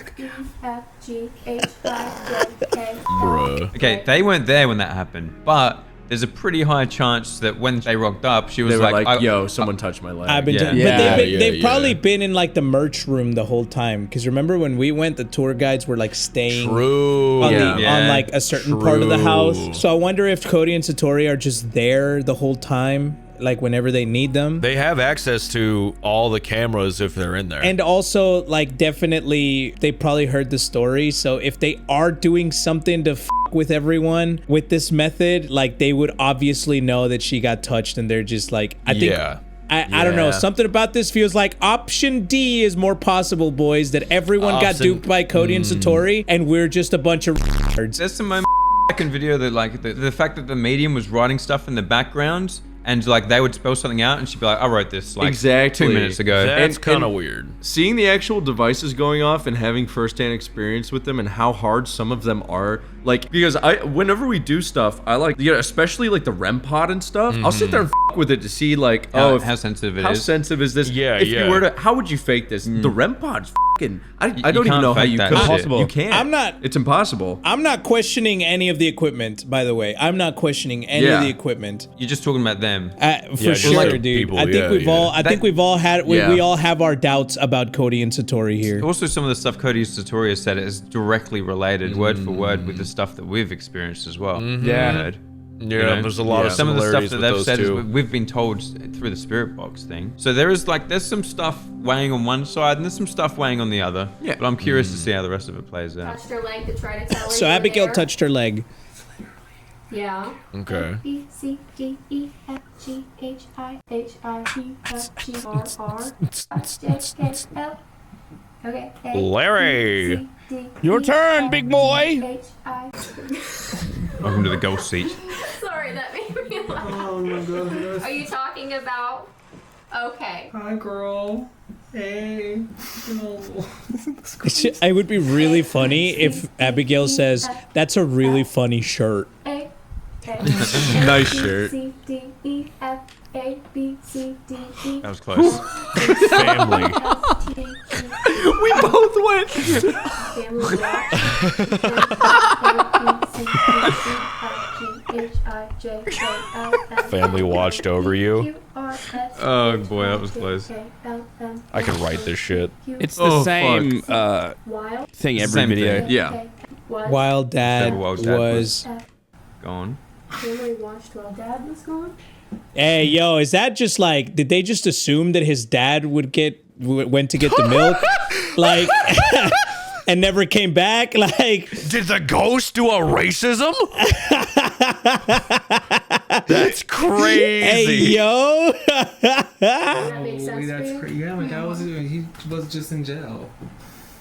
F, G, H, I, J, K, L. Bruh. Okay, they weren't there when that happened, but there's a pretty high chance that when they rocked up, she was They were like, like, yo, someone touched my leg. I've been, Yeah. but they've Yeah, probably been in like the merch room the whole time. Because remember when we went, the tour guides were like staying True. on, Yeah. on like a certain part of the True. house. So I wonder if Cody and Satori are just there the whole time, like whenever they need them. They have access to all the cameras if they're in there. And also, like, definitely, they probably heard the story. So if they are doing something to f with everyone with this method, like, they would obviously know that she got touched, and they're just like, I think. Yeah. I don't know. Something about this feels like option D is more possible, boys. That everyone got duped by Cody and Satori, and we're just a bunch of nerds. there's some fucking video that like the fact that the medium was writing stuff in the background. And like they would spell something out, and she'd be like, "I wrote this like exactly 2 minutes ago." That's And- kind of and weird. Seeing the actual devices going off and having firsthand experience with them and how hard some of them are, like, because whenever we do stuff, I like, especially like the REM pod and stuff, I'll sit there and f with it to see like, How sensitive it how is. sensitive is this? Yeah, if yeah. you were to, how would you fake this? The REM pod's fucking, I don't even can't know how fake you that could. shit. Impossible. You can't. I'm not- It's impossible. I'm not questioning any of the equipment, by the way. I'm not questioning any Yeah. of the equipment. You're just talking about them. For just sure, the dude. people, I think yeah, we've yeah. all. I think we've all had. We Yeah. all have our doubts about Cody and Satori here. Also, some of the stuff Cody Satori has said is directly related, word for word, with the stuff that we've experienced as well. Yeah. Heard. Yeah, there's a lot of some of the stuff similarities that with they've those said two. is we've been told through the spirit box thing. So there's some stuff weighing on one side and there's some stuff weighing on the other. Yeah. But I'm curious to see how the rest of it plays out. Touched her leg to try to tell her. So you were Abigail there. touched her leg. Yeah. Okay. A, B, C, D, E, F, G, H, I, H, I, P, F, G, R, R, S, J, K, L. Okay. A, Larry. B, C, D, Your E, turn, F, big boy. H, I. Welcome to the ghost seat. Sorry, that made me laugh. Oh my god. Are you talking about? Okay. Hi, girl. Hey. No. It would be really funny if Abigail says, "That's a really funny shirt." A, Nice shirt. C, D, E, F, A, B, C, D, E. That was close. Family. We both went. Family Family watched over you. Oh boy, that was close. I can write this shit. It's the same thing every Same video. thing. Yeah. While Dad While Dad was. Gone. Family watched while Dad was gone. Hey, yo, is that just like? Did they just assume that his dad went to get the milk, like, and never came back? Like, did the ghost do a racism? That's crazy. Hey, yo. That makes sense for That's you? crazy. Yeah, my dad he was just in jail.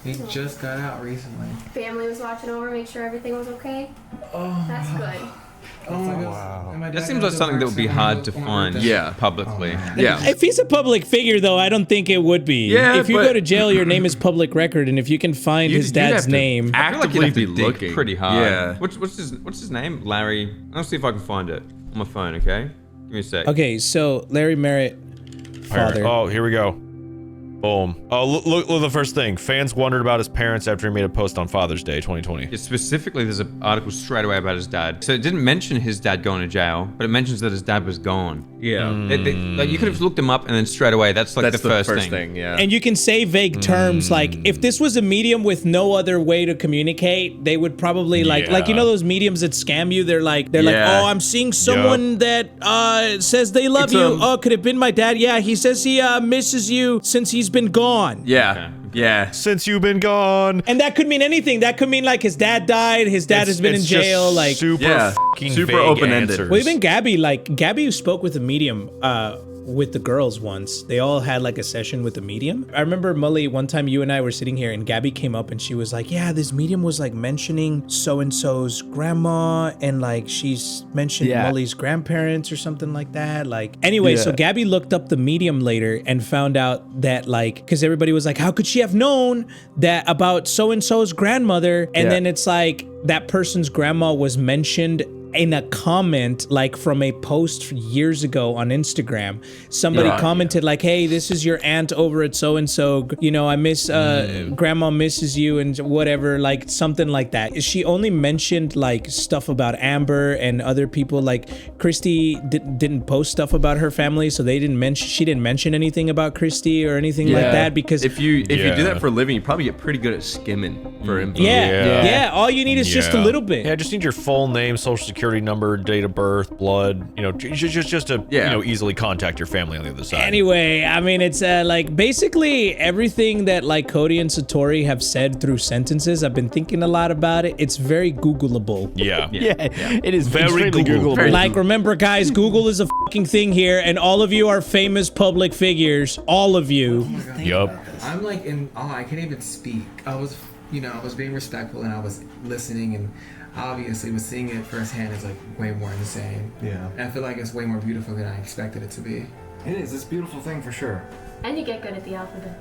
He just got out recently. Family was watching over, make sure everything was okay. Oh. That's good. Oh my god. That seems like something that would be hard to find publicly. Yeah. If he's a public figure, though, I don't think it would be. Yeah, if you but- go to jail, your name is public record, and if you can find his You'd have dad's to name, I feel like you'd actively have to be dig looking. pretty hard. Yeah. What's his name? Larry. I'll see if I can find it on my phone. Okay. Give me a sec. okay, so Larry Merritt, father. Oh, here we go. Boom. Oh, look at the first thing. Fans wondered about his parents after he made a post on Father's Day 2020. Yeah, specifically, there's an article straight away about his dad. So it didn't mention his dad going to jail, but it mentions that his dad was gone. Yeah. Like you could have looked him up and then straight away, that's like That's the first thing. Yeah. And you can say vague terms like if this was a medium with no other way to communicate, they would probably like you know those mediums that scam you. They're like Yeah. oh, I'm seeing someone that says they love you. Oh, could have been my dad. Yeah, he says he misses you since he's been gone. Yeah. Yeah. Since you've been gone. And that could mean anything. That could mean like his dad died. His dad has been in It's just jail. Like super fucking Super vague open-ended. answers. well, even Gabby who spoke with a medium with the girls once. They all had like a session with the medium. I remember Mully, one time you and I were sitting here and Gabby came up and she was like, yeah, this medium was like mentioning so-and-so's grandma and like she's mentioned Mully's grandparents or something like that. Like anyway, so Gabby looked up the medium later and found out that like, because everybody was like, how could she have known that about so-and-so's grandmother? And then it's like that person's grandma was mentioned in a comment like from a post years ago on Instagram. Somebody commented like, hey, this is your aunt over at so-and-so, you know, I miss grandma misses you and whatever, like something like that. She only mentioned like stuff about Amber and other people. Like Christy didn't post stuff about her family, so she didn't mention anything about Christy or anything like that, because if you do that for a living, you probably get pretty good at skimming for info. yeah, all you need is just a little bit. Yeah, I just need your full name, social security number, date of birth, blood, you know, just to you know, easily contact your family on the other side. Anyway, I mean, it's like basically everything that like Cody and Satori have said through sentences. I've been thinking a lot about it. It's very Googleable. Yeah. It is Very extremely Googleable. Googleable. Like, remember, guys, Google is a fucking thing here, and all of you are famous public figures. All of you. Yup. I'm like in awe. I can't even speak. I was being respectful and I was listening, and obviously was seeing it firsthand is like way more insane. Yeah. And I feel like it's way more beautiful than I expected it to be. It is. It's a beautiful thing for sure. And you get good at the alphabet.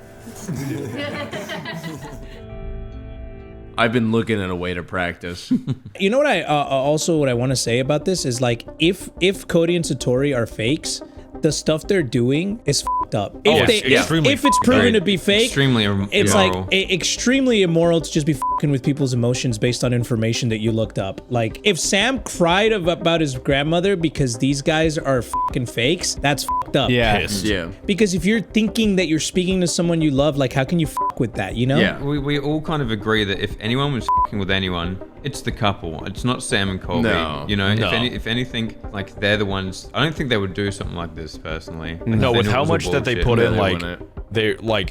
I've been looking at a way to practice. You know what I what I want to say about this is like if Cody and Satori are fakes, the stuff they're doing is fucked up. If it's proven to be fake, extremely it's immoral. like extremely immoral to just be fucking with people's emotions based on information that you looked up. Like if Sam cried about his grandmother because these guys are fucking fakes, that's fucked up. Pissed. Yeah. Because if you're thinking that you're speaking to someone you love, like how can you fuck with that, you know? Yeah. We all kind of agree that if anyone was f***ing with anyone, it's the couple. It's not Sam and Colby. No. You know, No. if anything, like they're the ones. I don't think they would do something like this personally. Like, No, if they with knew it how was all much that they bullshit. put Yeah, in, they like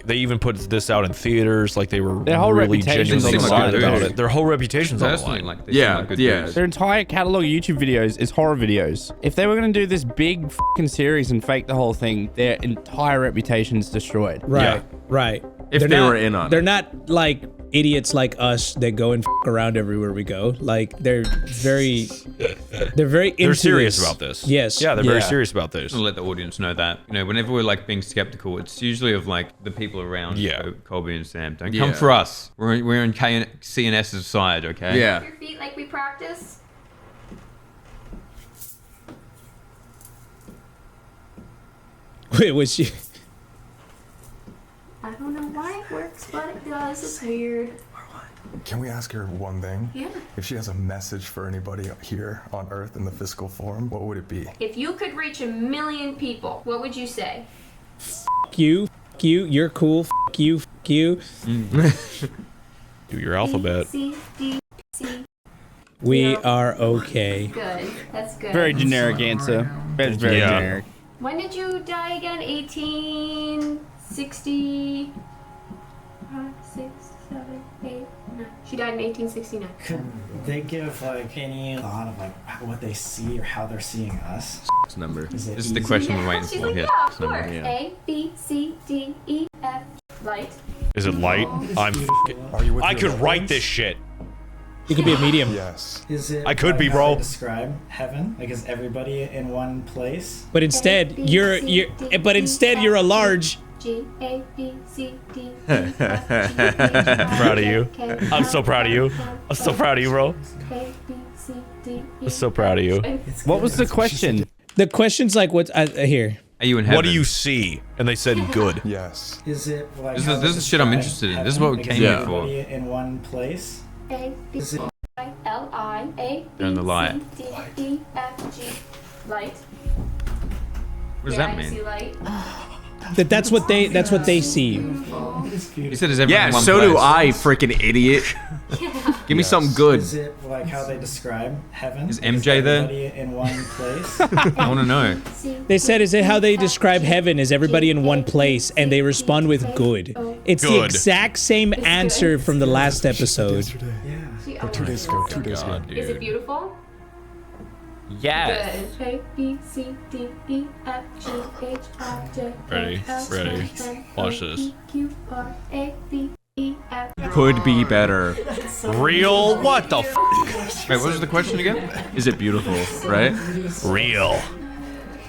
wouldn't. they even put this out in theaters. Like they were Their whole really reputation's genuinely on the line, excited about dude. it. Their whole reputation's on the Personally, line. like they seem like good dudes. Their entire catalog of YouTube videos is horror videos. If they were going to do this big fucking series and fake the whole thing, their entire reputation's destroyed. Right, right. If They're they not- were in on They're it. not like idiots like us that go and around everywhere we go. Like they're very into They're serious this. about this. Yes. Yeah, they're very serious about this. Just to let the audience know that, you know, whenever we're like being skeptical, it's usually of like the people around Colby and Sam. Don't come Yeah. for us. We're on CNS's side, okay? Yeah. Your feet like we practice. Wait, was she? I don't know why it works, but it does. It's weird. Can we ask her one thing? Yeah. If she has a message for anybody here on Earth in the physical form, what would it be? If you could reach 1 million people, what would you say? Fuck you, you're cool. Fuck you, Do your alphabet. C, D, C. We are okay. Good. That's good. Very generic answer. Very generic. When did you die again? 1860. 6, 7, 8, 9. She died in 1869. Could they give like any thought of like what they see or how they're seeing us? Number. Is it This is the easy? question we're waiting She's for like, here. yeah, of Number. course. A, B, C, D, E, F. Light. Is it light? I'm. Are you with I your could loved write ones? this shit. You could be a medium. Yes. Is it? I could be, how bro. they describe heaven? Like, is everybody in one place? But instead, you're but instead you're a large. G, A, B, C, D, E, I'm proud of you. I'm so proud of you. I'm so proud of you, bro. A, B, C, D, E. I'm so proud of you. What was the question? The question's like, what? Here. Are you in heaven? What do you see? And they said good. Yes. Is it like? This how is they the shit I'm describe interested in. heaven? This is what we Like, came is here for. everybody in one place? A, B, Is it? I, L, I, A, They're in the B, light. C, D, E, F, G. Light. What does Yeah, that I see mean? light. That's what they see. He said, "Is everyone Yeah, in one so place?" do I, freaking idiot. Give me something good. Is it like how they describe heaven? Is Like, MJ there? everybody in one place? I want to know. They said, is it how they describe heaven? Is everybody in one place? And they respond with good. It's the Good. exact same answer from the last episode. Yeah. Or 2 days ago. 2 days ago. Is it beautiful? Yes. Good. A, B, C, D, E, F, G, H, I, J, K, Ready, L, ready. M, N, Watch O, this. P, Q, R, A, B, E, F. Could be better. Real? What the f? Wait, what was the question again? Is it beautiful, right? Real.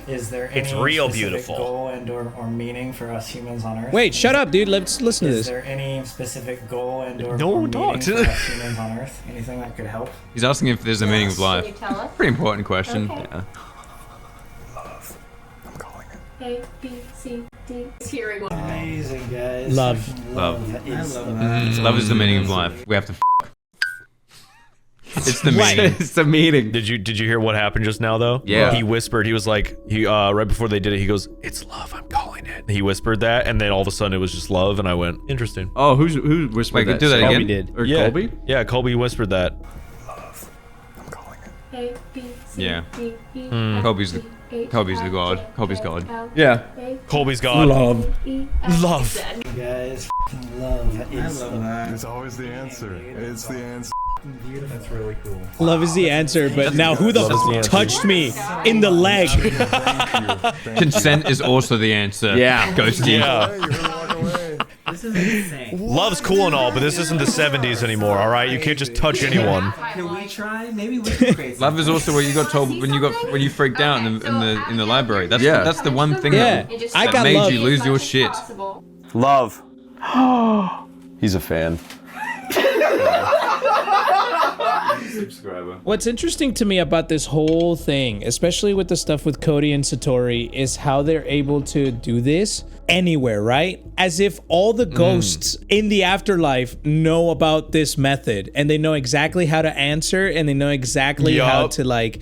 Is there any It's real specific beautiful. goal and or meaning for us humans on Earth? Wait, shut up, dude. Let's listen to Is this. there any specific goal and or No one meaning talked. for us humans on Earth? Anything that could help? He's asking if there's a meaning of life. Can you tell us? Pretty important question. Okay. Yeah. Love. I'm calling it. A, B, C, D. It's hearing one. Amazing, guys. Love. Fucking Love. is Love is the meaning of life. We have to. It's the Right. meaning. It's the meaning. Did you hear what happened just now though? Yeah. He whispered. He was like, right before they did it, he goes, "It's love. I'm calling it." He whispered that, and then all of a sudden it was just love, and I went, "Interesting." Oh, who whispered Wait, that? do that Colby again? did. Or Yeah. Colby? Yeah, Colby whispered that. Love. I'm calling it. A, B, C, Yeah. D, E, Mm. F, Colby's the- G, H, Colby's the I, god. J, Colby's K, god. L, Yeah. A, Colby's God. Love. E, F, Love. Z. guys. Fucking love. Is I love that. It's always the answer. It's the answer. beautiful. That's really cool. Love is the answer, but now who the Love is the f answer. touched me in the leg? Consent is also the answer. Yeah. Ghosty. Yeah. Hey, you're gonna walk away. This is insane. Love's cool and all, but this isn't the 70s anymore. All right, you can't just touch anyone. Can we try? Maybe we can create Love is also what you got told when you freaked out in the library. That's the one thing Yeah, that, I that got made love. you lose your shit. Love. He's a fan. Subscriber. What's interesting to me about this whole thing, especially with the stuff with Cody and Satori, is how they're able to do this anywhere, right? As if all the ghosts in the afterlife know about this method and they know exactly how to answer and they know exactly how Yup. to like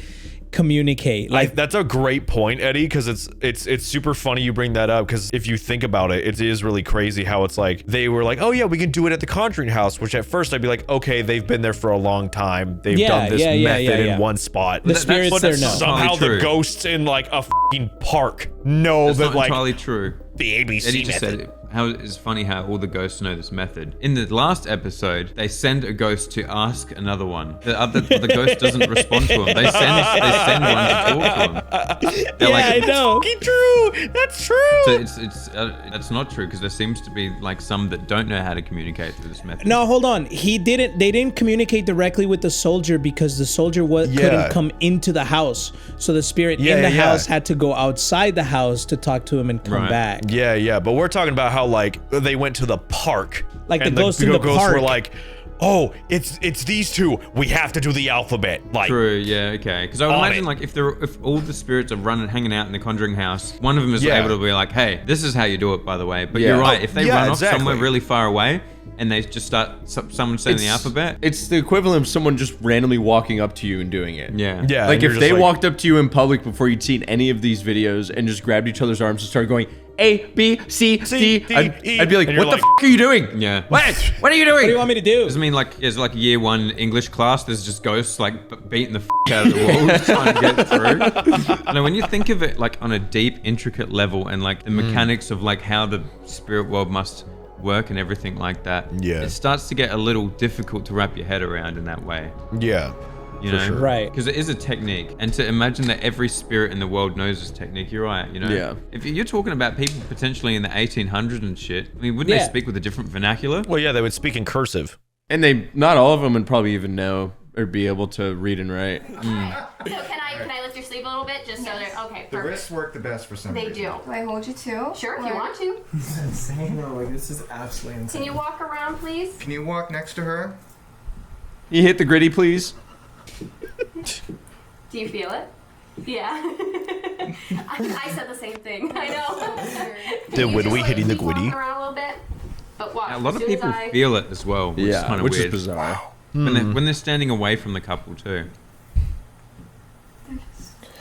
communicate. Like that's a great point, Eddie, because it's super funny you bring that up, because if you think about it, it is really crazy how it's like they were like, oh yeah, we can do it at the Conjuring house, which at first I'd be like, okay, they've been there for a long time, they've done this method in one spot. The spirits there know. Somehow the ghosts in like a fucking park know That's that not like entirely true. The ABC Eddie just method. said it. How it's funny how all the ghosts know this method. In the last episode, they send a ghost to ask another one. The ghost doesn't respond to them. They send one to talk to them. They're I know. That's fucking true. That's true. So that's not true, because there seems to be like some that don't know how to communicate through this method. No, hold on. They didn't communicate directly with the soldier because the soldier couldn't come into the house. So the spirit in the house had to go outside the house to talk to him and come back. Yeah, but we're talking about how like they went to the park. Like and the ghosts in the ghosts park were like, oh, it's these two. We have to do the alphabet. Like True, yeah, okay. Because I would imagine like if all the spirits are hanging out in the Conjuring house, one of them is able to be like, hey, this is how you do it, by the way. But you're right. If they run off somewhere really far away and they just start someone saying the alphabet, it's the equivalent of someone just randomly walking up to you and doing it. Yeah. Like if they walked up to you in public before you'd seen any of these videos and just grabbed each other's arms and started going A, B, C, D, I'd be like, what the f are you doing? Yeah. What are you doing? What do you want me to do? Does it mean like it's like year 1 English class? There's just ghosts like beating the f out of the walls trying to get through. Now, when you think of it like on a deep, intricate level and like the mechanics of like how the spirit world must work and everything like that, it starts to get a little difficult to wrap your head around in that way. Yeah. You know, sure. Right? Because it is a technique, and to imagine that every spirit in the world knows this technique, you're right. You know, Yeah. If you're talking about people potentially in the 1800s and shit, I mean, wouldn't they speak with a different vernacular? Well, yeah, they would speak in cursive. And not all of them would probably even know or be able to read and write. So can I lift your sleeve a little bit just so they're okay? The Perfect. wrists work the best for some They reason. do. Do I hold you too? Sure, if you want to. This is insane. No, like this is absolutely insane. Can you walk around, please? Can you walk next to her? You hit the gritty, please. Do you feel it? Yeah. I said the same thing. I know. The Widwee hitting the Keep walking Gwitty. around a little bit. But watch. A lot as of soon people as I- feel it as well, which is kind of which weird. is bizarre. When they're standing away from the couple too.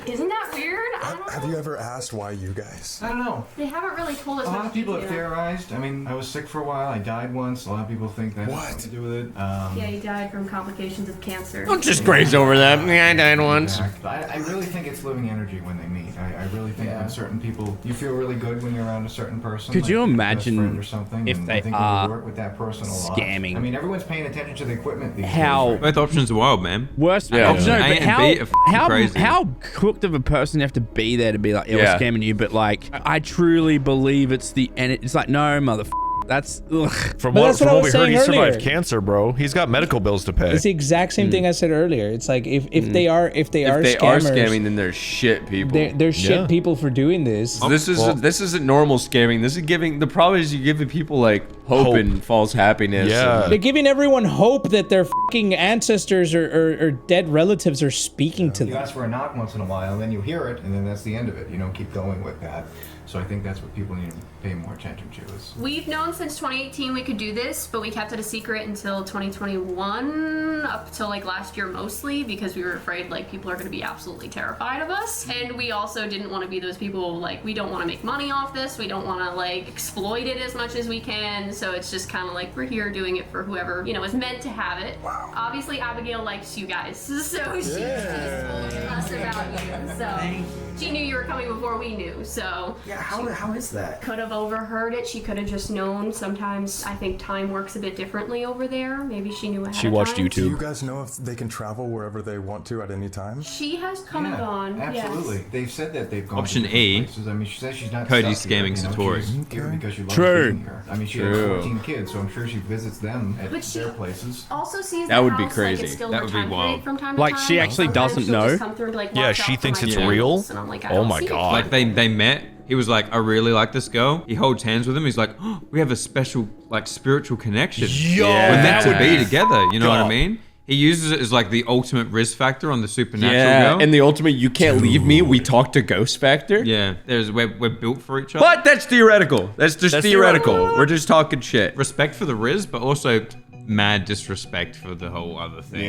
Isn't that weird? I don't Have you ever asked why you guys? I don't know. They haven't really told us. A lot much of people have detail. theorized. I mean, I was sick for a while. I died once. A lot of people think that has something to do with it. Yeah, he died from complications of cancer. Don't just graze over that. Yeah, I died once. I really think it's living energy when they meet. I really think when certain people, you feel really good when you're around a certain person. Could like you a best imagine friend or something, if and they I think are when you work with that person a lot. scamming? I mean, everyone's paying attention to the equipment these How- days. Both options are wild, man. Worst Yeah. option. A No, but and B are f***ing crazy. how cooked of a person you have to be there to be like, yeah, Yeah. we're scamming you, but like, I truly believe it's the end. It's like, no, motherfucker. That's ugh. From But what, that's from what I what was we heard, saying he survived earlier. cancer, bro. He's got medical bills to pay. It's the exact same thing I said earlier. It's like if they are If they are scammers, scamming, then they're shit people. they're shit people for doing this. So this isn't normal scamming. This is giving. The problem is you giving people like hope. And false happiness. Yeah. They're giving everyone hope that their fucking ancestors or dead relatives are speaking to You them. ask for a knock once in a while, and then you hear it, and then that's the end of it. You don't keep going with that. So I think that's what people need to pay more attention to. Is We've known since 2018 we could do this, but we kept it a secret until 2021, up till like last year mostly, because we were afraid like people are going to be absolutely terrified of us. And we also didn't want to be those people like, we don't want to make money off this, we don't want to like exploit it as much as we can. So it's just kind of like we're here doing it for whoever, you know, is meant to have it. Wow. Obviously Abigail likes you guys, so she's told us about you. So she knew you were coming before we knew. So Yeah, how is that? could have overheard it. She could have just known. Sometimes I think time works a bit differently over there. Maybe she knew ahead She of watched time. Do you guys know if they can travel wherever they want to at any time? She has come and gone. absolutely. Yes. They've said that they've gone Option to different E, places. I mean, she says she's not Cody's stuck here, scamming you know, Satori. she's here because she loves True. being here. I mean, she has True. 14 kids, so I'm sure she visits them at But she their places. Also sees That the would be house, crazy. Like, it's still That would be retented wild. From time to Like, time. she actually Sometimes doesn't she'll know? just come through and be like, Yeah, "Watch she out for thinks my it's candles," real? And I'm like, I Oh don't my see it. God. Like they met. He was like, I really like this girl. He holds hands with him. He's like, oh, we have a special like spiritual connection. Yo, We're meant that to would be be together. You know what I dope. mean? He uses it as like the ultimate risk factor on the supernatural Yeah, girl. and the ultimate you can't leave me. We talk to ghost factor. Yeah, we're built for each other. But that's theoretical. That's just That's theoretical. theoretical. We're just talking shit. Respect for the Riz, but also mad disrespect for the whole other thing.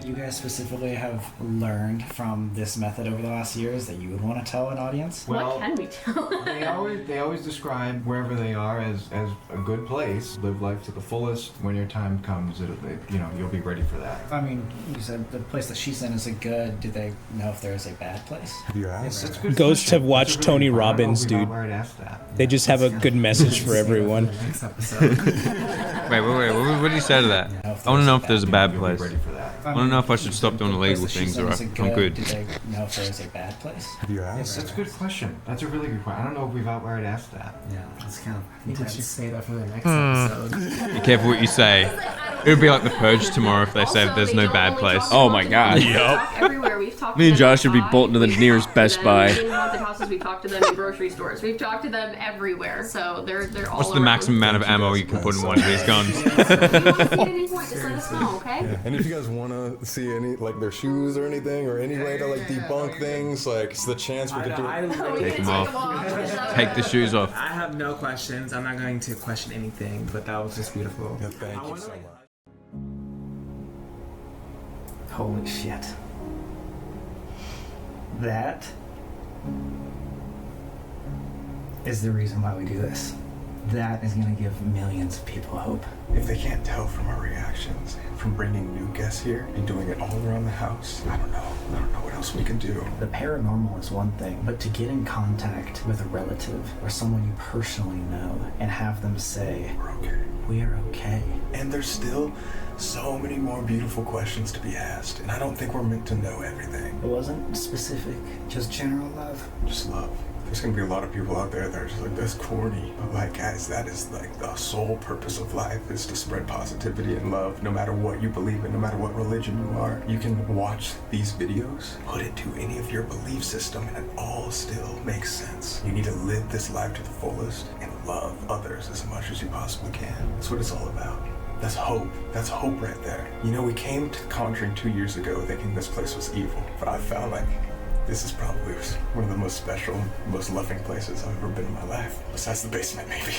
You guys specifically have learned from this method over the last years that you would want to tell an audience? What can we tell? they always describe wherever they are as a good place. Live life to the fullest. When your time comes, you'll be ready for that. I mean, you said the place that she's in is a good. Do they know if there is a bad place? Have you asked? Ghosts have watched Tony Robbins, dude. They just have a good message for everyone. Wait, what did you say to that? I want to know if there's a bad place. I want to know if I should stop doing illegal things or I'm good. Do they know if there is a bad place? Have you asked? That's a good question. That's a really good question. I don't know if we've outright asked that. Yeah, that's kind of. I think we should say that for the next episode. Be careful what you say. It would be like the Purge tomorrow if they say there's no bad place. Oh my god. Everywhere we've talked. Me and Josh should be bolting to the nearest Best Buy. In haunted houses, we've talked to them in grocery stores. We've talked to them everywhere. So they're all. What's the maximum amount of ammo you can put in one of these guns? If you want to see at any point, just let us know, okay? Yeah. And if you guys want to see any, like, their shoes or anything, or any way to, like, debunk things, like, it's the chance we could do it. Take them off. Take the shoes off. I have no questions. I'm not going to question anything, but that was just beautiful. Yeah, thank you so much. Holy shit. That is the reason why we do this. That is going to give millions of people hope. If they can't tell from our reactions, from bringing new guests here and doing it all around the house, I don't know what else we can do. The paranormal is one thing, but to get in contact with a relative or someone you personally know and have them say, we're okay. We are okay. And there's still so many more beautiful questions to be asked, and I don't think we're meant to know everything. It wasn't specific, just general love. Just love. There's gonna be a lot of people out there that are just like, that's corny. But like, guys, that is like the sole purpose of life, is to spread positivity and love, no matter what you believe in, no matter what religion you are. You can watch these videos, put it to any of your belief system, and it all still makes sense. You need to live this life to the fullest and love others as much as you possibly can. That's what it's all about. That's hope. That's hope right there. You know, we came to Conjuring 2 years ago thinking this place was evil, but I found like this is probably one of the most special, most loving places I've ever been in my life. Besides the basement, maybe.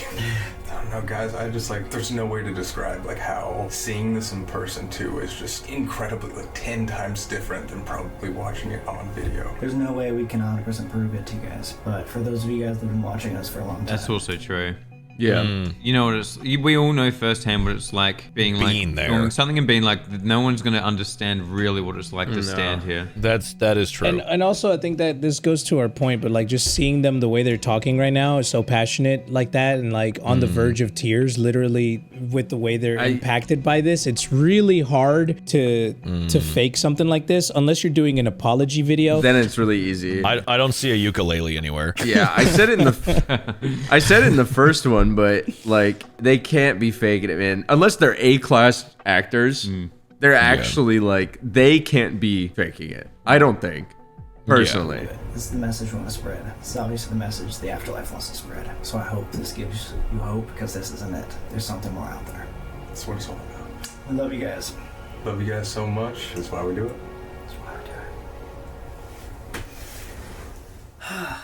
I don't know, guys. I just like, there's no way to describe like how seeing this in person too is just incredibly, like 10 times different than probably watching it on video. There's no way we can 100% prove it to you guys, but for those of you guys that have been watching us for a long time. That's also true. Yeah. You know what it's, we all know firsthand what it's like being there. doing something and being like, no one's going to understand really what it's like to stand here. That is true. And also I think that this goes to our point, but like just seeing them the way they're talking right now is so passionate like that, and like on the verge of tears, literally, with the way they're impacted by this. It's really hard to fake something like this unless you're doing an apology video. Then it's really easy. I don't see a ukulele anywhere. Yeah, I said it in the first one, but like they can't be faking it, man. Unless they're A-class actors, they're actually like, they can't be faking it. I don't think, personally. Yeah. This is the message we want to spread. This is obviously the message the afterlife wants to spread. So I hope this gives you hope, because this isn't it. There's something more out there. That's what it's all about. I love you guys. Love you guys so much. That's why we do it. That's why we do it.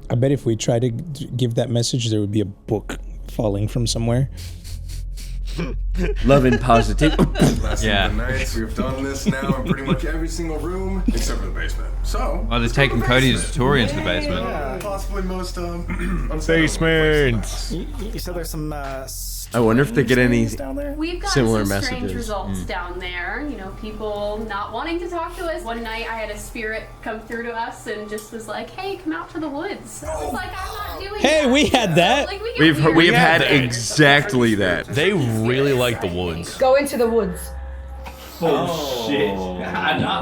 I bet if we try to give that message, there would be a book falling from somewhere. Love and positive. Last of the nights, we've done this now in pretty much every single room except for the basement. So, they're taking Cody's Tori into the basement. Yeah, possibly most basement. You said there's some. I wonder if they get any We've gotten similar some strange messages. results down there. You know, people not wanting to talk to us. One night I had a spirit come through to us and just was like, "Hey, come out to the woods." I was like, "I'm not doing Hey, that." we had that. Like, we We've had exactly that. They really like the woods. Go into the woods. Oh, shit.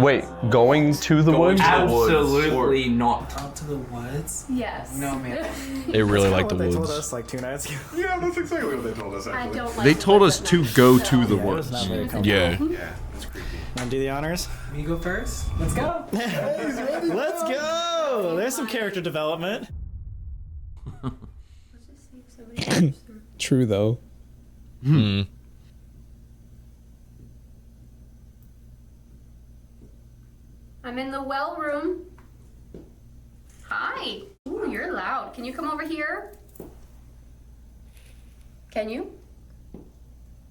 Wait, going to the woods? Absolutely not. Out to the woods? Yes. No, man. They really like the They told woods. us like 2 nights ago. Yeah, that's exactly what they told us, actually. I don't like They told us to go to the Yeah, it was woods. not very comfortable. Yeah. Yeah, that's creepy. Want to do the honors? Me go first? Let's go. Let's go! There's some character development. True though. I'm in the well room. Hi. Ooh, you're loud. Can you come over here? Can you?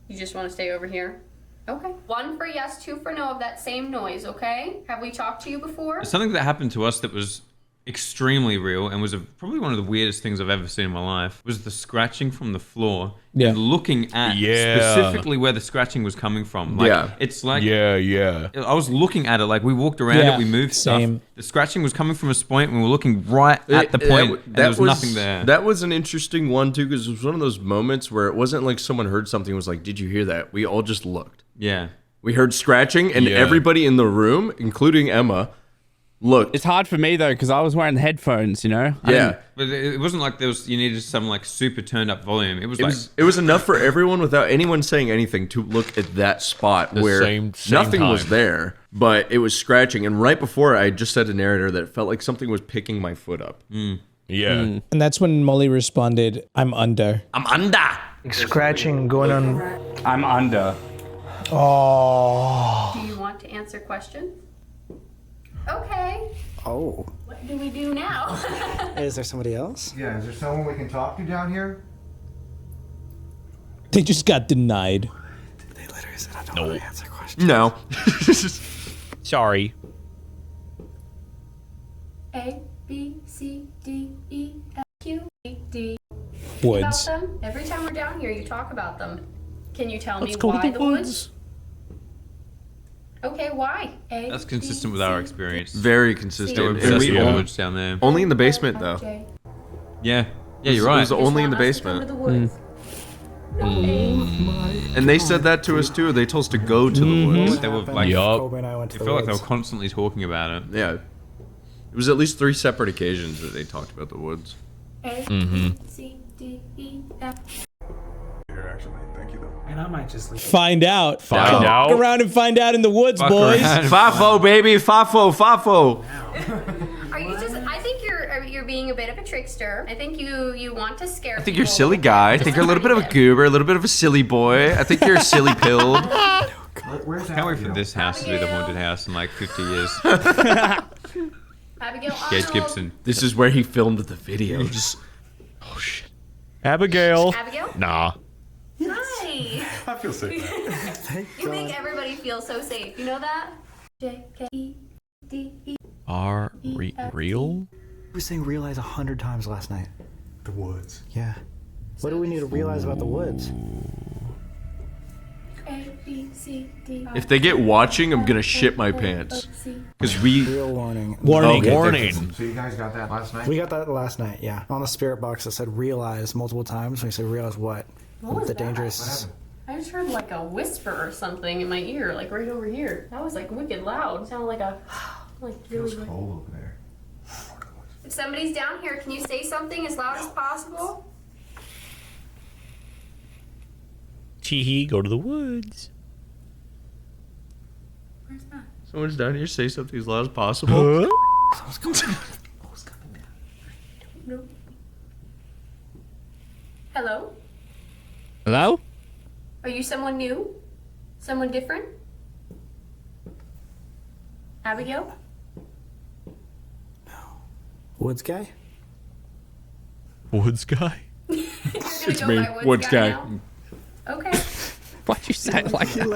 You just want to stay over here? Okay. 1 for yes, 2 for no of that same noise, okay? Have we talked to you before? Something that happened to us that was extremely real and was probably one of the weirdest things I've ever seen in my life was the scratching from the floor and looking at specifically where the scratching was coming from. Like, it's like I was looking at it like we walked around it, we moved stuff. The scratching was coming from a point and we were looking right at the point and there was nothing there. That was an interesting one too because it was one of those moments where it wasn't like someone heard something and was like, did you hear that? We all just looked. Yeah. We heard scratching and everybody in the room, including Emma, look, it's hard for me though because I was wearing headphones, you know. But it wasn't like you needed some like super turned up volume. It was enough for everyone without anyone saying anything to look at that spot where nothing was there, but it was scratching. And right before, I just said to narrator that it felt like something was picking my foot up. And that's when Molly responded, "I'm under." I'm under. Scratching going on. I'm under. Oh. Do you want to answer questions? Okay. Oh. What do we do now? Is there somebody else? Yeah, is there someone we can talk to down here? They just got denied. They literally said, I don't want to answer questions. No. Sorry. A, B, C, D, E, F, Q, D. Woods. About them? Every time we're down here, you talk about them. Can you tell me go why to the woods? Okay, why? A, That's consistent with our experience. Very consistent. They were obsessed with the woods down there. Only in the basement though. Yeah, you're right. It was only in the basement. And they said that to us too. They told us to go to the woods. They were like, it felt like they were constantly talking about it. Yeah. It was at least 3 separate occasions that they talked about the woods. A, C, D, E, F. And I might just leave. Find out. Find out. Fuck around and find out in the woods, Fuck boys. Fafo, baby. Fafo. Are you just? I think you're being a bit of a trickster. I think you want to scare. I think you're a silly guy. I think you're a little bit of a goober, a little bit of a silly boy. I think you're silly pilled. Where's Can't wait for this house to be the haunted house in like 50 years. Abigail Gage Arnold. Gibson. This is where he filmed the video. Oh shit. Abigail. Abigail? Nah. Hi. I feel safe. You make everybody feel so safe. You know that? J, K, E, D, E. Are real? We were saying realize 100 times last night. The woods. Yeah. What do we need to realize about the woods? A, B, C, D. If they get watching, I'm gonna shit my pants. Because we... Real warning. Warning. So you guys got that last night? We got that last night, yeah. On the spirit box it said realize multiple times. We said realize what? What was the that? dangerous... I just heard like a whisper or something in my ear, like right over here. That was like wicked loud. It sounded like a, like really. Feels cold over there. If somebody's down here, can you say something as loud as possible? Chee go to the woods. Where's that? Someone's down here, say something as loud as possible. No. Hello? Hello? Are you someone new? Someone different? Abigail? Woods guy? Woods guy? It's me, Woods guy. Now? Okay. Why'd you say it like that?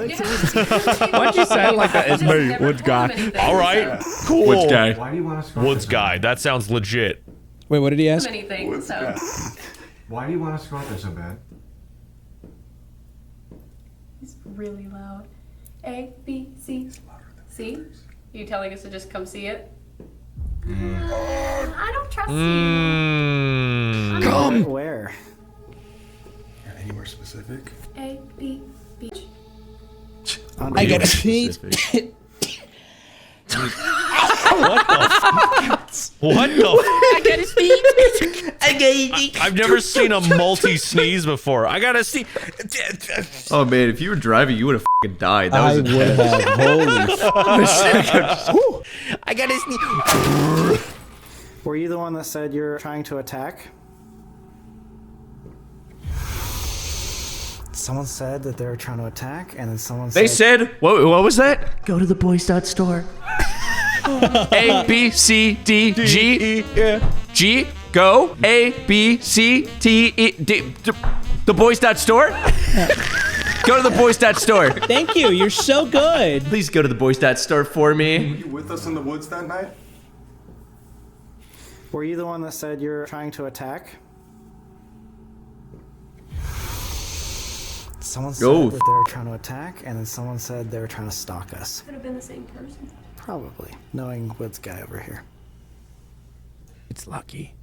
Why'd you say it like that? It's me, Woods guy. All right, cool. Woods guy. Why do you want to Woods guy. That sounds legit. Wait, what did he ask? Many things, so. Why do you want to score there so bad? It's really loud. A, B, C. See? You telling us to just come see it? I don't trust you. Come! Where? Any more specific? A, B, beach. I gotta pee. What the? I gotta speak. I've never seen a multi-sneeze before. I gotta see. Oh man, if you were driving, you would have fucking died. That I was would intense. have. Holy. I gotta sneak. Were you the one that said you're trying to attack? Someone said that they were trying to attack, and then someone said... They said, what was that? Go to the Boy Scout store. A, B, C, D, G, G, go. A, B, C, T, E, D. The Boy Stat store? Go to the Boy Stat store. Thank you. You're so good. Please go to the Boy Stat store for me. Were you with us in the woods that night? Were you the one that said you're trying to attack? Someone said that they were trying to attack, and then someone said they were trying to stalk us. Could have been the same person. Probably, knowing Woods guy over here. It's Lucky.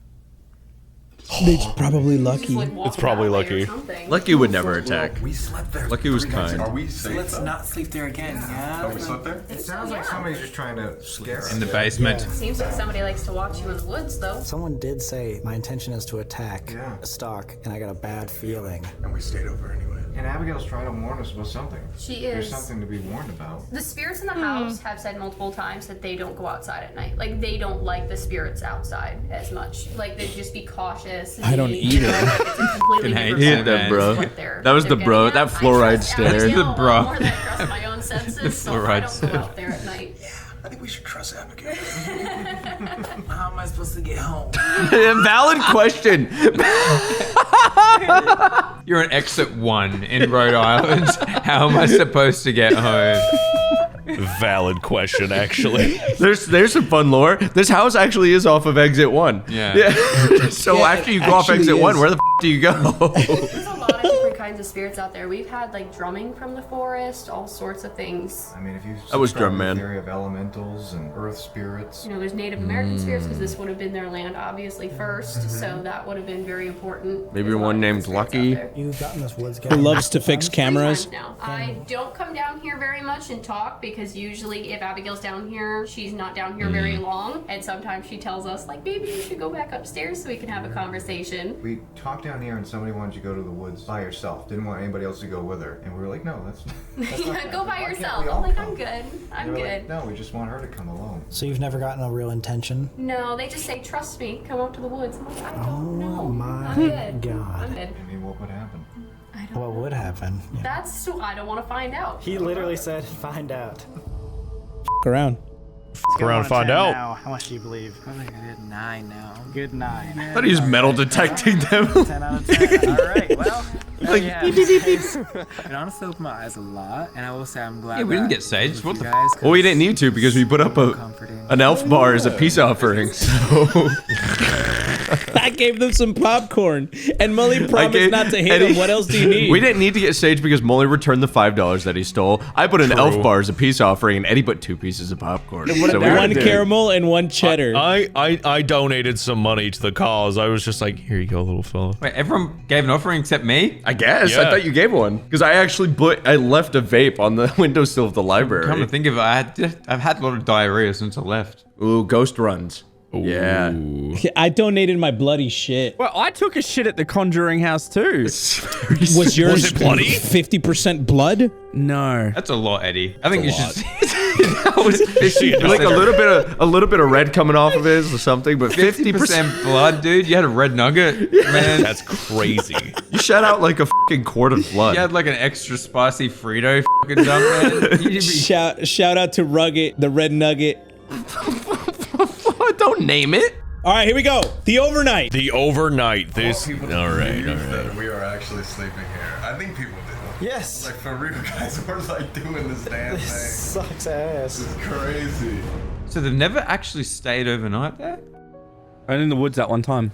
It's probably Lucky. It's probably Lucky. Lucky would never attack. We slept there. Lucky was 3 nights. kind. Are we So safe? let's not sleep there again, yeah? Oh, we slept there? It sounds like somebody's just trying to scare us. In the basement. Seems like somebody likes to watch you in the woods, though. Someone did say my intention is to attack, stalk, and I got a bad feeling. And we stayed over anyway. And Abigail's trying to warn us about something. She There's is. something to be warned about. The spirits in the house have said multiple times that they don't go outside at night. Like, they don't like the spirits outside as much. Like, they'd just be cautious. I don't either. It's a completely different Hit that, bro. That was the bro. That fluoride stare. The bro. More than I trust my own senses, so I don't go out there at night. I think we should trust Abigail. How am I supposed to get home? Valid question. You're on exit 1 in Rhode Island. How am I supposed to get home? Valid question, actually. There's some fun lore. This house actually is off of exit 1. Yeah. So after you go off exit 1, where the do you go? There's a lot of different kinds of spirits out there. We've had like drumming from the forest, all sorts of things. I mean, if you I was subscribe drum to man. the theory of elementals and earth spirits. You know, there's Native American spirits because this would have been their land obviously first, so that would have been very important. Maybe one named Lucky. You've gotten this Woods guy. Who loves to fix cameras. Now, I don't come down here very much and talk because usually if Abigail's down here, she's not down here very long, and sometimes she tells us like, maybe you should go back upstairs so we can have a conversation. We talked down here and somebody wanted you to go to the woods by yourself. Didn't want anybody else to go with her. And we were like, no, that's not Yeah, go by Why can't yourself. we I'm all like, come? I'm good. I'm They were good. like, no, we just want her to come alone. So you've never gotten a real intention? No, they just say, trust me, come out to the woods. I'm like, I don't know. Oh my I'm good. God. I'm good. I mean, what would happen? What would happen? Yeah. That's I don't want to find out. He literally said, find out. Around. Fuck around, find out. Now. How much do you believe? I think I did 9 now. Good 9. I thought he was metal detecting them. 10 out of 10. All right, well. Like, yeah. It honestly opened my eyes a lot, and I will say I'm glad. Yeah, we didn't that get sage. with What you the guys, Well, we didn't need to because we put up an elf bar as a peace offering. So I gave them some popcorn, and Mully promised not to hit Eddie- him. What else do you need? We didn't need to get sage because Molly returned the $5 that he stole. I put an elf bar as a peace offering, and Eddie put 2 pieces of popcorn. So we one were good. caramel and one cheddar. I donated some money to the cause. I was just like, here you go, little fella. Wait, everyone gave an offering except me? I guess. I Yeah. thought you gave one. Because I actually I left a vape on the windowsill of the library. Come to think of it, I've had a lot of diarrhea since I left. Ooh, ghost runs. Yeah. I donated my bloody shit. Well, I took a shit at the Conjuring house too. Was yours it bloody? 50% blood? No. That's a lot, Eddie. I think you should. Like a little bit of red coming off of it or something, but 50% blood, dude. You had a red nugget, man. That's crazy. You shat out like a fucking quart of blood. You had like an extra spicy Frito fucking dump, man. Shout out to Rugged, the red nugget. Don't name it. All right, here we go. The overnight. The overnight. This. All right. That we are actually sleeping here. I think people did. Yes. Like for real, guys, we're like doing this damn thing. Sucks ass. This is crazy. So they've never actually stayed overnight there? Only in the woods that one time.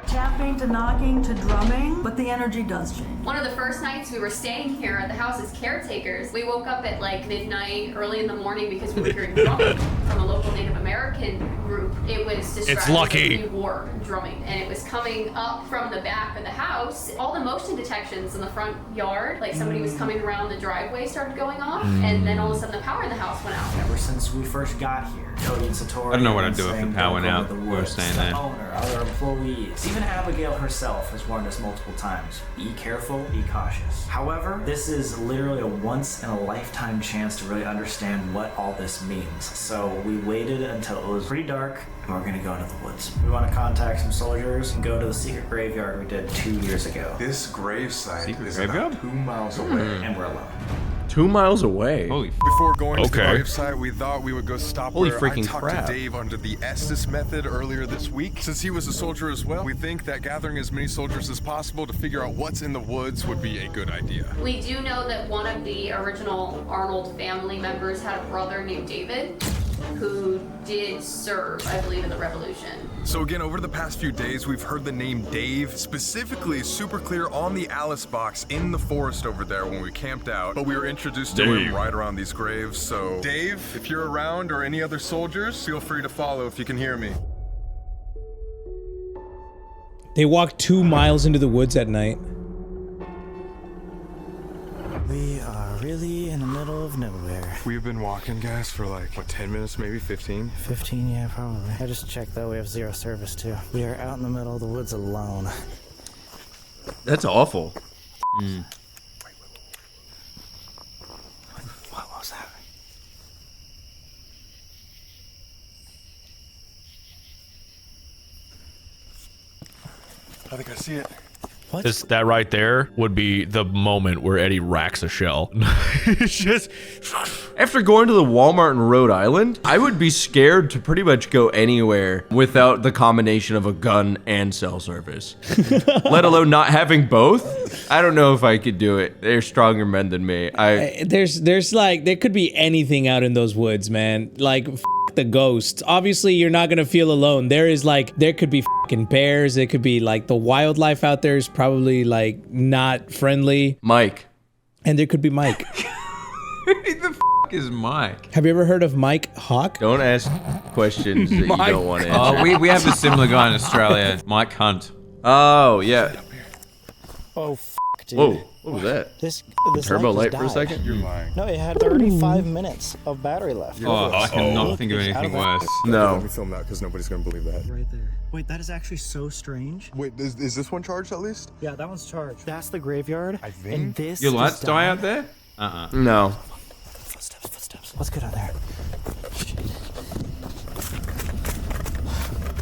Tapping to knocking to drumming, but the energy does change. One of the first nights we were staying here at the house as caretakers, we woke up at like midnight, early in the morning because we were hearing drumming from a local Native American group. It was described Lucky. as a war drumming, and it was coming up from the back of the house. All the motion detections in the front yard, like somebody was coming around the driveway, started going off, and then all of a sudden the power in the house went out. Ever since we first got here, Cody and Satori. I don't know what I'd do if the saying power went don't go out. to the We were woods. staying The there. owner, other employees, even Abigail herself has warned us multiple times. Be careful, be cautious. However, this is literally a once in a lifetime chance to really understand what all this means. So we waited until it was pretty dark, and we're gonna go into the woods. We want to contact some soldiers and go to the secret graveyard we did 2 years ago. This grave site Secret is graveyard? about 2 miles away. And we're alone. 2 miles away. Holy Before going to the Okay. gravesite, we thought we would go stop Holy where freaking I talked crap. to Dave under the Estes method earlier this week. Since he was a soldier as well, we think that gathering as many soldiers as possible to figure out what's in the woods would be a good idea. We do know that one of the original Arnold family members had a brother named David who did serve, I believe, in the Revolution. So again, over the past few days, we've heard the name Dave specifically super clear on the Alice box in the forest over there when we camped out, but we were introduced to him Dave. right around these graves. So Dave, if you're around or any other soldiers, feel free to follow if you can hear me. They walked 2 miles into the woods at night. We are really in the middle of nowhere. We've been walking, guys, for like, what, 10 minutes, maybe 15? 15, yeah, probably. I just checked though, we have 0 service too. We are out in the middle of the woods alone. That's awful. What was that? I think I see it. What? That right there would be the moment where Eddie racks a shell. It's just After going to the Walmart in Rhode Island, I would be scared to pretty much go anywhere without the combination of a gun and cell service. Let alone not having both. I don't know if I could do it. They're stronger men than me. There's like, there could be anything out in those woods, man. Like, the ghosts. Obviously, you're not gonna feel alone. There could be fucking bears. It could be like the wildlife out there is probably like not friendly. Mike. And there could be Mike. Who the is Mike? Have you ever heard of Mike Hawk? Don't ask questions that you don't want to answer. Oh, we have a similar guy in Australia, Mike Hunt. Oh, yeah. Oh, dude. Whoa, what was that? This Turbo light light for a just died. second? You're lying. No, it had 35 minutes of battery left. Oh, I cannot Look, think of it's out anything that- worse. No. Let me film that because nobody's gonna believe that. Right there. Wait, that is actually so strange. Wait, is this one charged at least? Yeah, that one's charged. That's the graveyard. I think. And this Your lights just die died. out there? Uh-uh. No. Footsteps. What's good out there?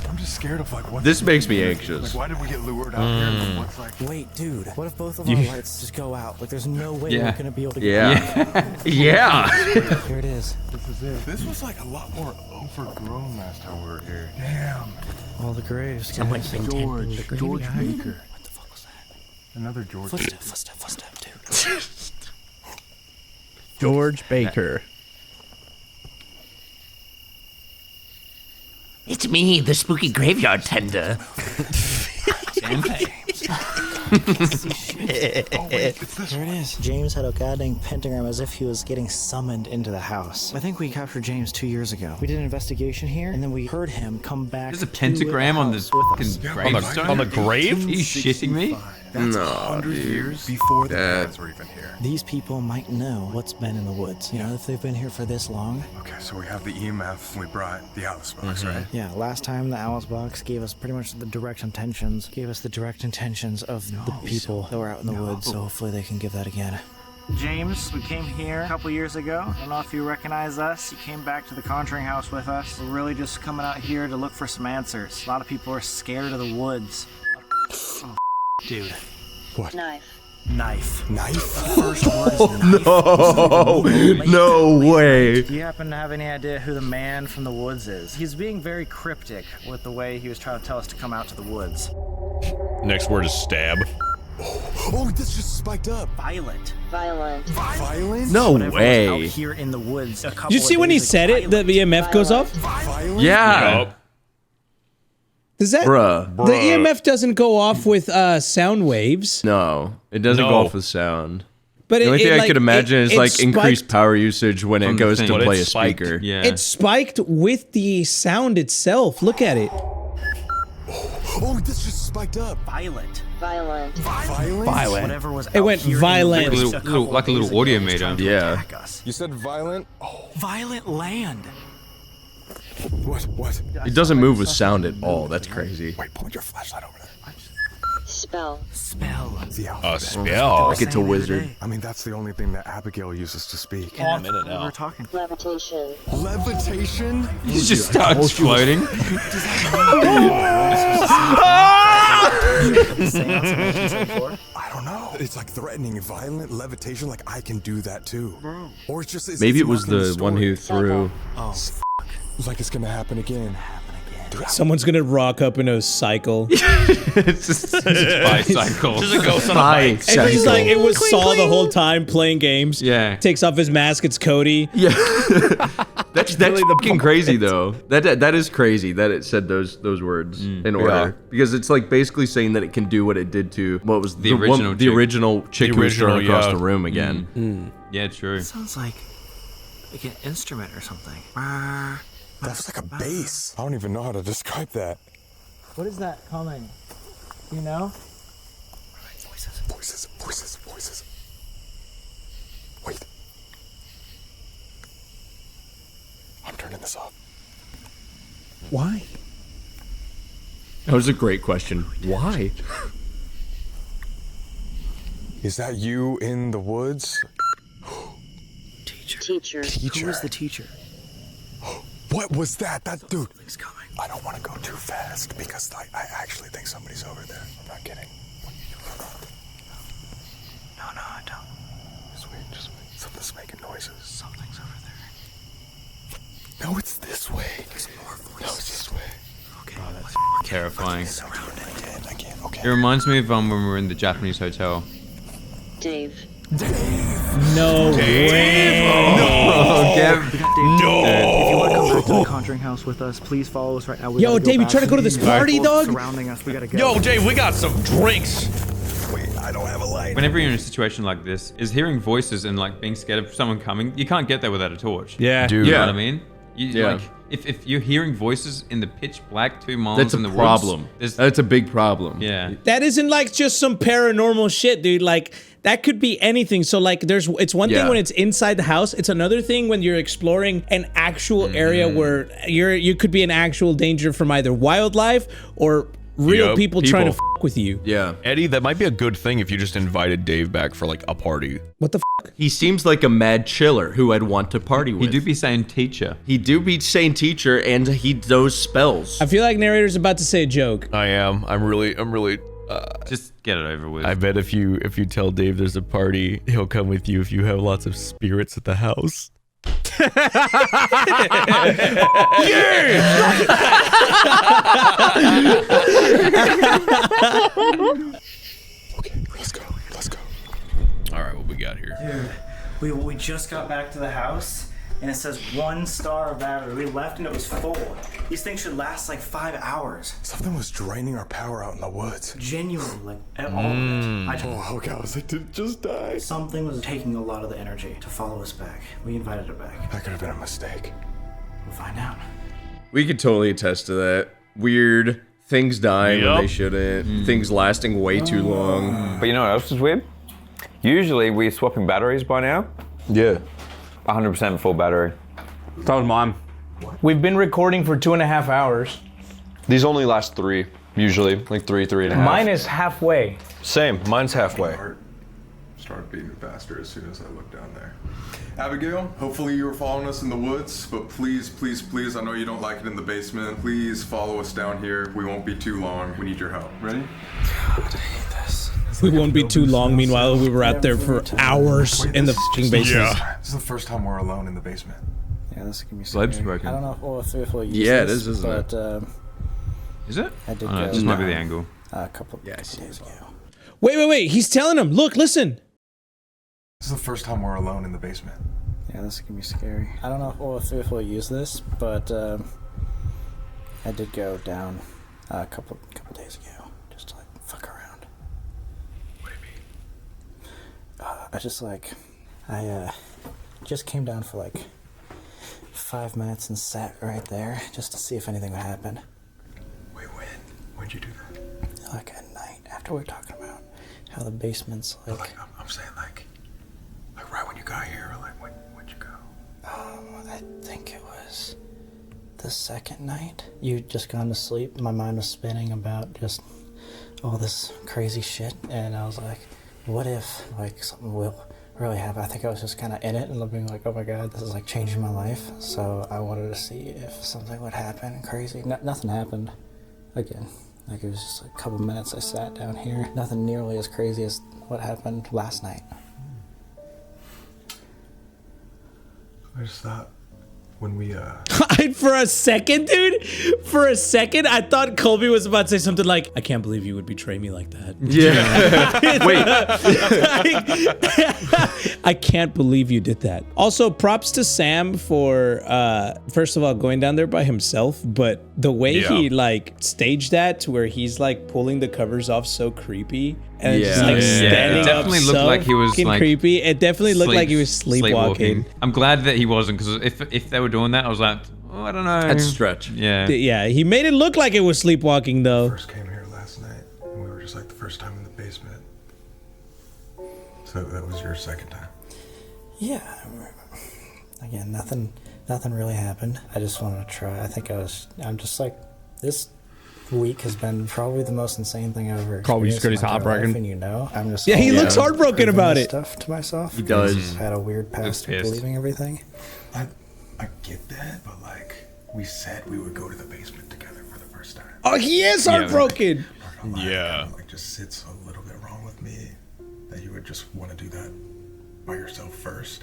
I'm just scared of like what. This makes me anxious. Like, why did we get lured out here? What's like? Wait, dude. What if both of our lights just go out? Like, there's no way Yeah. we're gonna be able to. Yeah. Yeah. Here it is. This is it. This was like a lot more overgrown last time we were here. Damn. All the graves. George Baker. What the fuck was that? Another George. Footstep, dude. George Baker. It's me, the spooky graveyard tender. There it is. James had a goddamn pentagram as if he was getting summoned into the house. I think we captured James 2 years ago. We did an investigation here, and then we heard him come back. There's a to pentagram on the house with fucking us. gravestone? on the grave? Are you shitting me? That's No, 100 dude. years before the parents were even here. These people might know what's been in the woods. You know, if they've been here for this long. Okay, so we have the EMF. We brought the Alice box, right? Yeah, last time the Alice box gave us pretty much the direct intentions. Of the people that were out in the woods. So hopefully they can give that again. James, we came here a couple years ago. I don't know if you recognize us. You came back to the Conjuring house with us. We're really just coming out here to look for some answers. A lot of people are scared of the woods. Oh, dude. What? Knife. First word is knife. No. No way. Do you happen to have any idea who the man from the woods is? He's being very cryptic with the way he was trying to tell us to come out to the woods. Next word is stab. Oh, this just spiked up. Violent. Violent? No Whatever was way. out here in the woods a couple Did you see of when he days said ago. it, the EMF goes off? Violent? Yeah. Yup. Does that? Bruh. The EMF doesn't go off with sound waves. No, it doesn't No. go off with sound. But The only thing I like, could imagine is it like increased spiked- power usage when it From the goes thing. to But play a it's spiked. speaker. Yeah. It spiked with the sound itself. Look at it. Oh, this just spiked up. Violent. Violent? Whatever was It out went here in the violent. woods Like a couple like a of little days audio ago was meter. trying to Yeah. attack us. You said violent? Violent land. What? It doesn't move with sound at all. That's crazy. Wait, point your flashlight over there. Spell. The A alphabet. spell. Like it's a wizard. I mean, that's the only thing that Abigail uses to speak. In a minute now. We were talking. Levitation. Levitation? He just starts floating. I don't know. It's like threatening, violent levitation. Like I can do that too. Bro. Or it's just Maybe it's it was not in the one story. who threw. Oh, like it's gonna happen again. Someone's gonna rock up in a cycle. It's just bicycle. Just a ghost on a bike. And he's like, it was Saul the whole time playing games. Yeah. Takes off his mask, it's Cody. Yeah. That's fucking crazy though. That is crazy that it said those words in order. Yeah. Because it's like basically saying that it can do what it did to what was The original the chick. original chick who was thrown across yeah. the room again. Yeah, true. Sounds like an instrument or something. That was like a bass. I don't even know how to describe that. What is that coming? You know? Voices. Wait. I'm turning this off. Why? That was a great question. Why? Is that you in the woods? Teacher. Who is the teacher? What was that? That dude. I don't want to go too fast because I actually think somebody's over there. I'm not kidding. No, I don't. Just wait. Something's making noises. Something's over there. No, it's this way. There's more voices. No, it's this way. Okay. Oh, that's terrifying. Again. Okay. It reminds me of when we were in the Japanese hotel. Dave. No way. Oh, Gav. If you want to come back to the Conjuring house with us, please follow us right now. We Yo, gotta go Dave, you back trying to go to this party, people dog? Surrounding us, we gotta go. Yo, Dave, we got some drinks. Wait, I don't have a light. Whenever you're in a situation like this, is hearing voices and like being scared of someone coming, you can't get there without a torch. Yeah. Dude. You know Yeah. what I mean? Like, if you're hearing voices in the pitch black 2 miles That's in a the problem. woods, That's a big problem. yeah. That isn't like just some paranormal shit, dude. Like that could be anything. So like it's one thing Yeah. when it's inside the house. It's another thing when you're exploring an actual area where you could be in actual danger from either wildlife or real Yup, people trying to fuck with you. Yeah. Eddie, that might be a good thing if you just invited Dave back for like a party. What the He seems like a mad chiller who I'd want to party with. He do be saying teacher. He do be saying teacher, and he knows spells. I feel like narrator's about to say a joke. I am. I'm really. Just get it over with. I bet if you tell Dave there's a party, he'll come with you if you have lots of spirits at the house. Okay, let's go. All right, what we got here? Dude, we just got back to the house, and it says 1 star of battery. We left and it was full. These things should last like 5 hours. Something was draining our power out in the woods. Genuinely, like at all of it. Oh god, I was like, did it just die? Something was taking a lot of the energy to follow us back. We invited it back. That could have been a mistake. We'll find out. We could totally attest to that. Weird things dying when Yup. they shouldn't. Things lasting way too long. But you know what else is weird? Usually we're swapping batteries by now. Yeah. 100% full battery. That was mine. We've been recording for 2.5 hours. These only last 3, usually. Like 3.5. Mine is halfway. Same. Mine's halfway. Heart started beating faster as soon as I looked down there. Abigail, hopefully you were following us in the woods, but please, I know you don't like it in the basement. Please follow us down here. We won't be too long. We need your help. Ready? We won't be too long. Meanwhile, we were out there for hours in the fucking basement. This is the first time we're alone in the basement. Yeah, this is gonna be Slope's scary. broken. I don't know if we'll use Yeah, it this, is, isn't it? but, Is it? I did Oh, no, go it just might be the angle. a couple days ago. Wait. He's telling him. Look, listen. This is the first time we're alone in the basement. Yeah, this is gonna be scary. I don't know if we'll use this, but I did go down a couple days ago just to like fuck around. What do you mean? I just came down for like 5 minutes and sat right there just to see if anything would happen. Wait, when? When'd you do that? Like at night, after we were talking about how the basement's like. I'm saying like right when you got here, or like when'd you go? I think it was the second night. You'd just gone to sleep. My mind was spinning about just all this crazy shit, and I was like, what if like something will really happen? I think I was just kind of in it and being like, oh my god, this is like changing my life. So I wanted to see if something would happen crazy. Nothing happened. Again, Like it was just a couple minutes I sat down here. Nothing nearly as crazy as what happened last night. I just thought when we For a second, dude, I thought Colby was about to say something like, I can't believe you would betray me like that. Yeah. Wait. I can't believe you did that. Also, props to Sam for, first of all, going down there by himself, but the way he like staged that to where he's like pulling the covers off so creepy. And just like standing It definitely up looked so like he was like creepy. It definitely looked like he was sleepwalking. I'm glad that he wasn't, because if they were doing that, I was like, oh, I don't know. That's a stretch. Yeah. Yeah, he made it look like it was sleepwalking though. first came here last night, and we were just like the first time in the basement. So that was your second time. Yeah. Again, nothing really happened. I just wanted to try. I'm just like, this week has been probably the most insane thing I've ever Probably just experienced got his in my entire heartbroken. life, and you know, I'm just Yeah, he looks heartbroken about proving it. Stuff to myself. He does. I've had a weird past of believing everything. I get that, but like we said we would go to the basement together for the first time. Oh, he is heartbroken. Yeah. It just sits a little bit wrong with me that you would just want to do that by yourself first.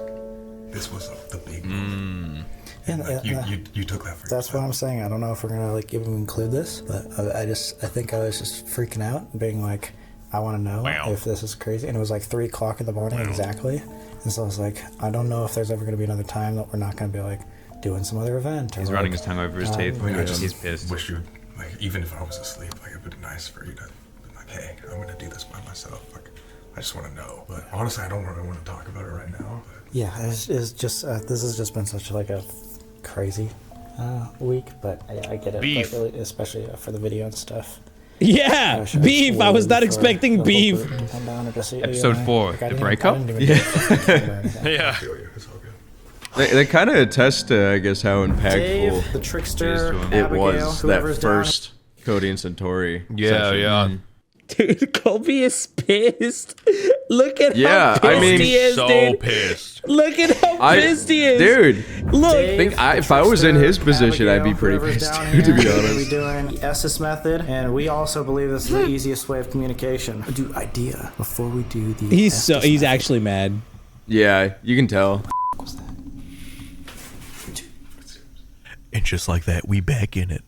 This was the big moment. And like, you took that for That's what I'm saying. I don't know if we're gonna like even include this, but I think I was just freaking out, being like, I want to know if this is crazy. And it was like 3 o'clock in the morning exactly, and so I was like, I don't know if there's ever gonna be another time that we're not gonna be like doing some other event. Or He's like, running his tongue over his teeth. I just He's pissed. wish you, like, even if I was asleep, like it would be nice for you to be like, hey, I'm gonna do this by myself. Like, I just want to know. But honestly, I don't really want to talk about it right now. But. Yeah, it's just this has just been such like a crazy week, but I get it, Beef. like, really, especially for the video and stuff. Yeah, beef. I was not expecting beef. Episode 4, the breakup. Yeah. They kind of attest to, I guess, how impactful Dave, the trickster, it Abigail, was that whoever's down. first Cody and Centauri. Yeah, session. yeah. Dude, Colby is pissed. Look at Yeah, how pissed I mean, he is, so dude. pissed. Look at how pissed he is. Dude, Look. if I was in his position, I'd be pretty pissed too, to be honest. We're doing the Estes method, and we also believe this is the easiest way of communication. Dude, idea before we do the. He's actually mad. Yeah, you can tell. And just like that, we back in it.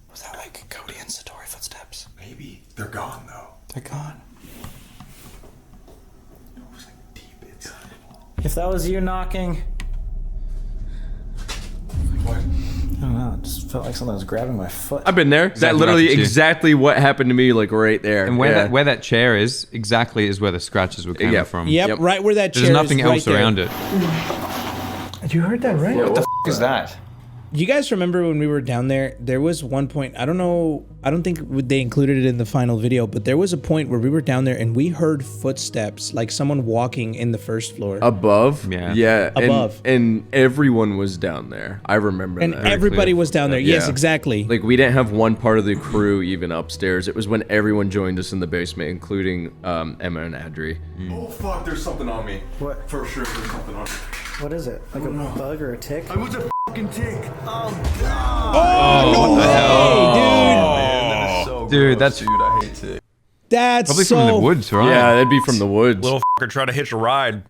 Was that like Cody and Satori footsteps? Maybe they're gone though. They're gone. If that was you knocking. What? I don't know. It just felt like something was grabbing my foot. I've been there. That literally exactly what happened to me, like right there. And where that chair is, exactly is where the scratches were coming from. Yep, right where that chair is. There's nothing else right around there. it. You heard that right? What the f is that? You guys remember when we were down there, there was one point, I don't know, I don't think they included it in the final video, but there was a point where we were down there and we heard footsteps, like someone walking in the first floor. Above? Yeah. Above. And everyone was down there. I remember And that. everybody was down there. Yes, Yeah. exactly. Like, we didn't have one part of the crew even upstairs. It was when everyone joined us in the basement, including Emma and Adri. Oh fuck, there's something on me. What? For sure, there's something on me. What is it? Like a bug or a tick? I was a fucking tick. Oh god. Oh, no way, Man, that is so Dude, gross, that's- dude. I hate it. That's Probably so... from the woods, right? Yeah, that'd be from the woods. Little fucker try to hitch a ride.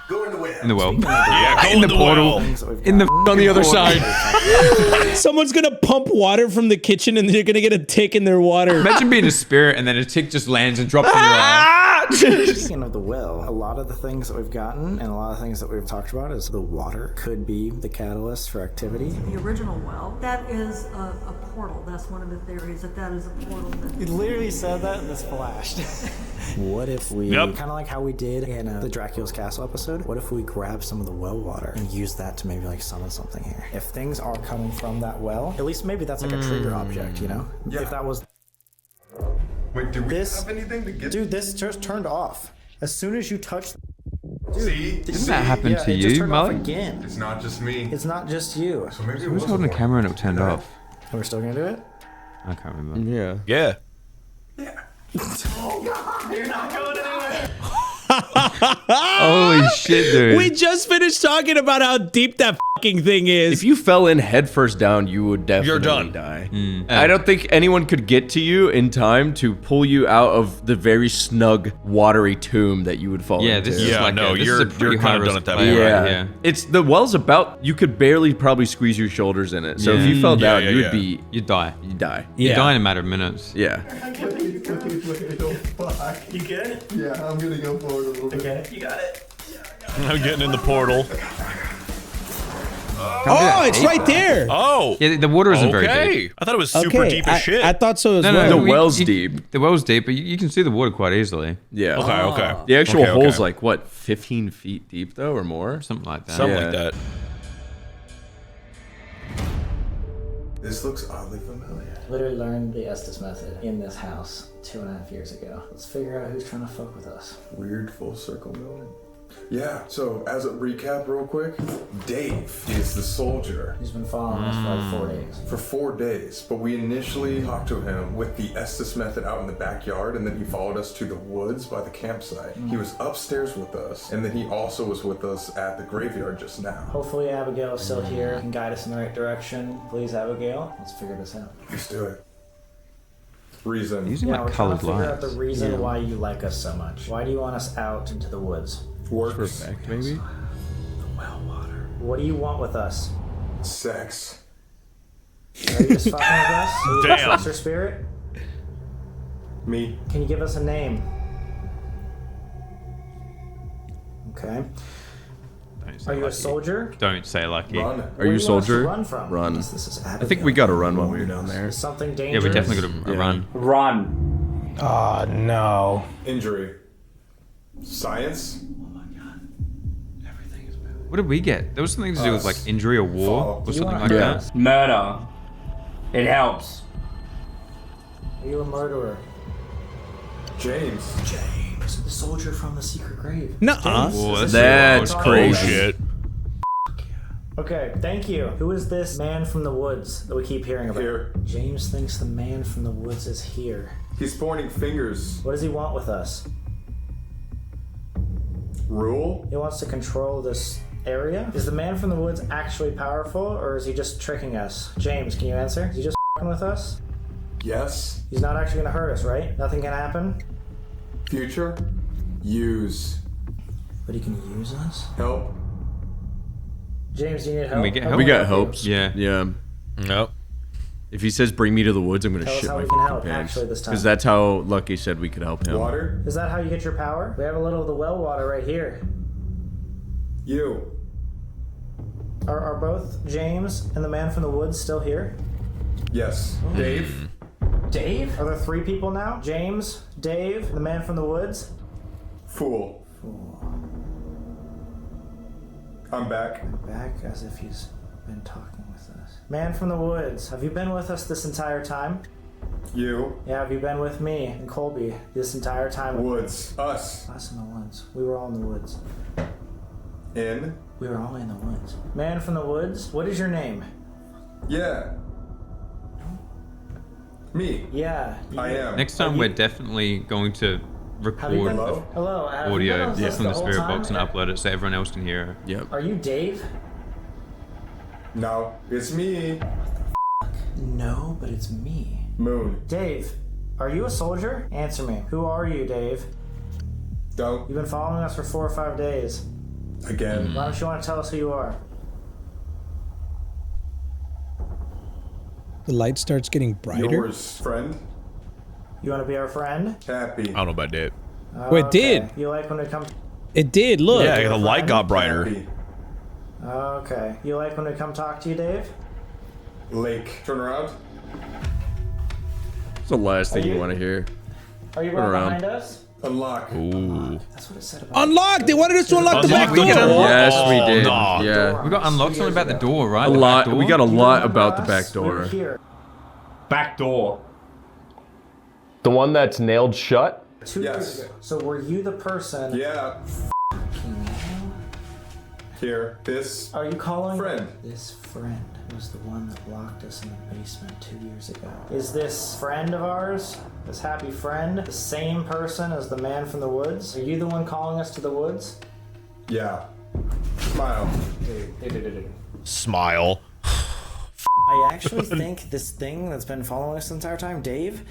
Go in the well. In the well. Yeah, go in the portal. In the on the other side. Someone's gonna pump water from the kitchen and they're gonna get a tick in their water. Imagine being a spirit and then a tick just lands and drops in your eye. Speaking of the well, a lot of the things that we've gotten and a lot of things that we've talked about is the water could be the catalyst for activity. The original well, that is a portal. That's one of the theories, that is a portal. You literally said that and this flashed. What if we, kind of like how we did in the Dracula's Castle episode, what if we grab some of the well water and use that to maybe like summon something here? If things are coming from that well, at least maybe that's like a trigger object, you know? Yeah. If that was... Wait, do we This- have anything to get? Dude, this just turned off. As soon as you touch... See? Didn't that happen to it just you, turned off Mully? again. It's not just me. It's not just you. So maybe it Who's was holding a camera and it turned off? We're still gonna do it? I can't remember. Yeah. Yeah. You're not going anywhere. Holy shit, dude. We just finished talking about how deep that fucking thing is. If you fell in headfirst down, you would definitely die. I don't think anyone could get to you in time to pull you out of the very snug, watery tomb that you would fall into. This is like you're kind of done at that point. Yeah. It's the well's about, you could barely probably squeeze your shoulders in it. So if you fell down, you would be... You'd die. You'd die. You'd die in a matter of minutes. Yeah. You good? Yeah, I'm gonna go forward a little bit. Okay, you got it. I'm getting in the portal. Oh, it's right there. Oh. Yeah, the water isn't very deep. I thought it was super deep as shit. I thought so as No, well. no, The well's deep. The well's deep, but you can see the water quite easily. Yeah. Okay. The actual Okay, hole's okay. like, what, 15 feet deep though, or more? Something like that. Something like that. This looks oddly familiar. Literally learned the Estes method in this house 2.5 years ago. Let's figure out who's trying to fuck with us. Weird full circle moment. Yeah, so as a recap real quick, Dave is the soldier. He's been following us for like 4 days. For 4 days, but we initially talked to him with the Estes method out in the backyard, and then he followed us to the woods by the campsite. He was upstairs with us, and then he also was with us at the graveyard just now. Hopefully Abigail is still here and guide us in the right direction. Please, Abigail, let's figure this out. Let's do it. Reason. Using We're like trying to colored figure out lights. the reason why you like us so much. Why do you want us out into the woods? Works. Perfect, maybe? The well water. What do you want with us? Sex. Are you just fucking with us? Are you Damn. Sister Spirit? Me. Can you give us a name? Okay. Are you a soldier? Don't say lucky. Run. Are Where you a do want us to soldier? run from? Run. This is I think we gotta run while we were down there. Is something Yeah, dangerous? we definitely got to run. Run. Oh, no. Injury. Science. What did we get? There was something to do with like injury or war or something like Yeah. that. Murder. It helps. Are you a murderer? James. James, the soldier from the secret grave. Nuh-uh. Whoa, That's wild. crazy. Oh, shit. Okay, thank you. Who is this man from the woods that we keep hearing about? Here. James thinks the man from the woods is here. He's pointing fingers. What does he want with us? Rule? He wants to control this area? Is the man from the woods actually powerful, or is he just tricking us? James, can you answer? Is he just f***ing with us? Yes. He's not actually gonna hurt us, right? Nothing can happen? Future? Use. But he can use us? Help. James, do you need help? Can we get How help? We can got help you? hopes. Yeah. Yeah. Nope. If he says bring me to the woods, I'm gonna Tell us shit how my we can fucking help, pants. actually, this time. Because that's how Lucky said we could help him. Water? Is that how you get your power? We have a little of the well water right here. You. Are both James and the man from the woods still here? Yes. Dave? Dave? Are there 3 people now? James, Dave, and the man from the woods? Fool. I'm back. Back as if he's been talking with us. Man from the woods, have you been with us this entire time? You. Yeah, have you been with me and Colby this entire time? Woods. Us. Us in the woods. We were all in the woods. In. We were all in the woods. Man from the woods, what is your name? Yeah. Me. Yeah. I am. Next time we're definitely going to Have you been? record Hello. Have you been audio with us from the whole spirit time? box and upload it so everyone else can hear it. Yep. Are you Dave? No, it's me. No, but it's me. Moon. Dave, are you a soldier? Answer me. Who are you, Dave? Don't. You've been following us for 4 or 5 days. Again. Why don't you want to tell us who you are? The light starts getting brighter. Yours, friend. You want to be our friend? Happy. I don't know about that. Well, it did. You like when we come? It did. Look. Yeah, the light got brighter. Happy. Okay. You like when we come talk to you, Dave? Lake. Turn around. It's the last thing you want to hear. Are you Turn right around. behind us? Unlock. Ooh. That's what it said about. Unlocked. They wanted us to unlock the Unlock back the door. door. Yes, we did. no. Yeah. We got unlocked something about the door, right? A The back lot. door? We got a lot about the back We were door. here. Back door. The one that's nailed shut? 2 years Yes. ago. So were you the person? Yeah. Here. This. Are you calling Friend. This friend was the one that locked us in the basement 2 years ago. Is this friend of ours, this happy friend, the same person as the man from the woods? Are you the one calling us to the woods? Yeah. Smile. Smile. I actually think this thing that's been following us the entire time, Dave,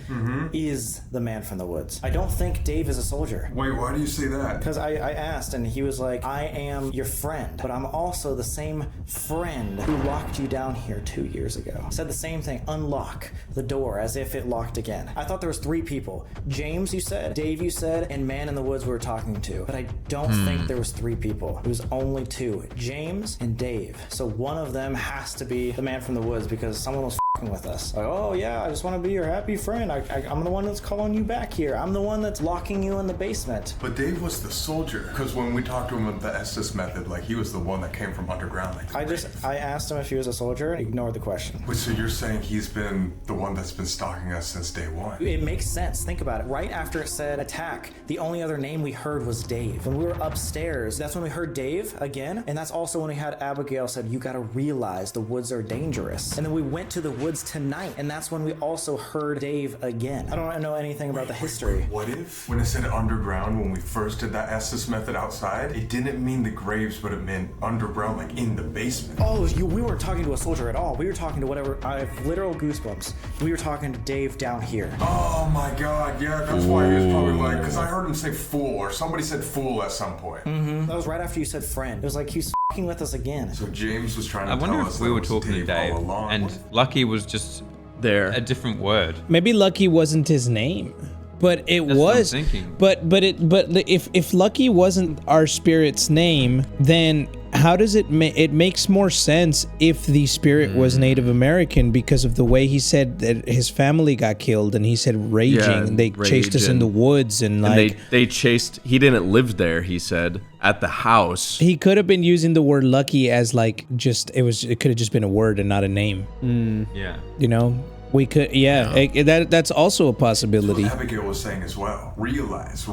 is the man from the woods. I don't think Dave is a soldier. Wait, why do you say that? Because I asked, and he was like, I am your friend, but I'm also the same friend who locked you down here 2 years ago. Said the same thing, unlock the door as if it locked again. I thought there was 3 people. James, you said, Dave, you said, and man in the woods we were talking to. But I don't think there was 3 people. It was only 2, James and Dave. So one of them has to be the man from the woods because someone was f***ing with us. Like, oh yeah, I just want to be your happy friend. I'm the one that's calling you back here. I'm the one that's locking you in the basement. But Dave was the soldier. Because when we talked to him about the Estes method, like he was the one that came from underground. Like I asked him if he was a soldier and ignored the question. Wait, so you're saying he's been the one that's been stalking us since day one? It makes sense. Think about it. Right after it said attack, the only other name we heard was Dave. When we were upstairs, that's when we heard Dave again. And that's also when we had Abigail said, you gotta realize the woods are dangerous. And then we went to the woods tonight, and that's when we also heard Dave again. I don't know anything about the history. What if, when it said underground, when we first did that Estes method outside, it didn't mean the graves, but it meant underground, like in the basement? Oh, we weren't talking to a soldier at all. We were talking to whatever, I have literal goosebumps. We were talking to Dave down here. Oh my god, yeah, that's why he was probably like, because I heard him say fool, or somebody said fool at some point. That was right after you said friend. It was like he was f***ing with us again. So James was trying to I wonder tell if us we that were it was talking to Dave, all along. and Lucky was just there, a different word. Maybe Lucky wasn't his name, but it That's was. what I'm thinking. But if Lucky wasn't our spirit's name, then how does it it makes more sense if the spirit was Native American, because of the way he said that his family got killed, and he said raging, and they chased us in the woods, and like they chased. He didn't live there. He said at the house. he could have been using the word lucky as like just it could have just been a word and not a name. Yeah. You know. We could, that's also a possibility. That's what Abigail was saying as well. Realize.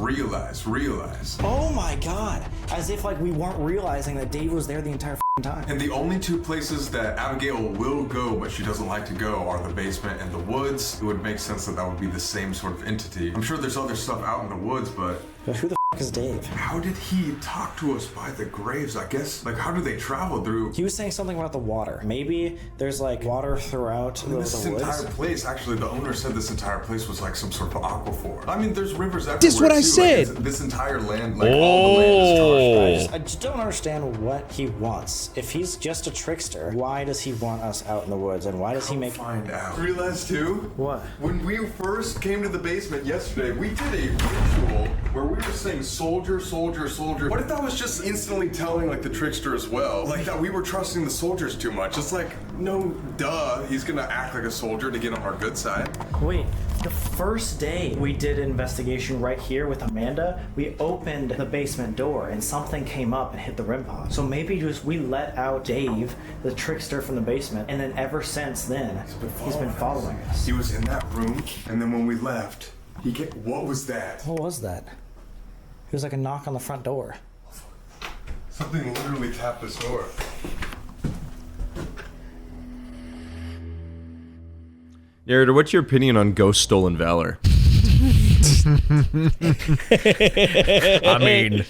Oh my god. As if like we weren't realizing that Dave was there the entire f***ing time. And the only 2 places that Abigail will go, but she doesn't like to go, are the basement and the woods. It would make sense that that would be the same sort of entity. I'm sure there's other stuff out in the woods, but who the f*** is Dave? How did he talk to us by the graves? I guess, like, how do they travel through? He was saying something about the water. Maybe there's like water throughout the this woods. entire place, actually, the owner said this entire place was like some sort of aquifer. I mean, there's rivers everywhere. This is what I too. said. Like, this entire land, like all the land is charged. I just don't understand what he wants. If he's just a trickster, why does he want us out in the woods? And why does he make... Find out. Realize too? What? When we first came to the basement yesterday, we did a ritual where we were saying soldier, soldier, soldier. What if that was just instantly telling like the trickster as well? Like that we were trusting the soldiers too much. It's like, no duh, he's gonna act like a soldier to get on our good side. Wait, the first day we did an investigation right here with Amanda, we opened the basement door and something came up and hit the REM pod. So maybe just we let out Dave, the trickster from the basement, and then ever since then, he's been following us. He was in that room, and then when we left, what was that? What was that? It was like a knock on the front door. Something literally tapped this door. Narrator, what's your opinion on Ghost Stolen Valor? I mean,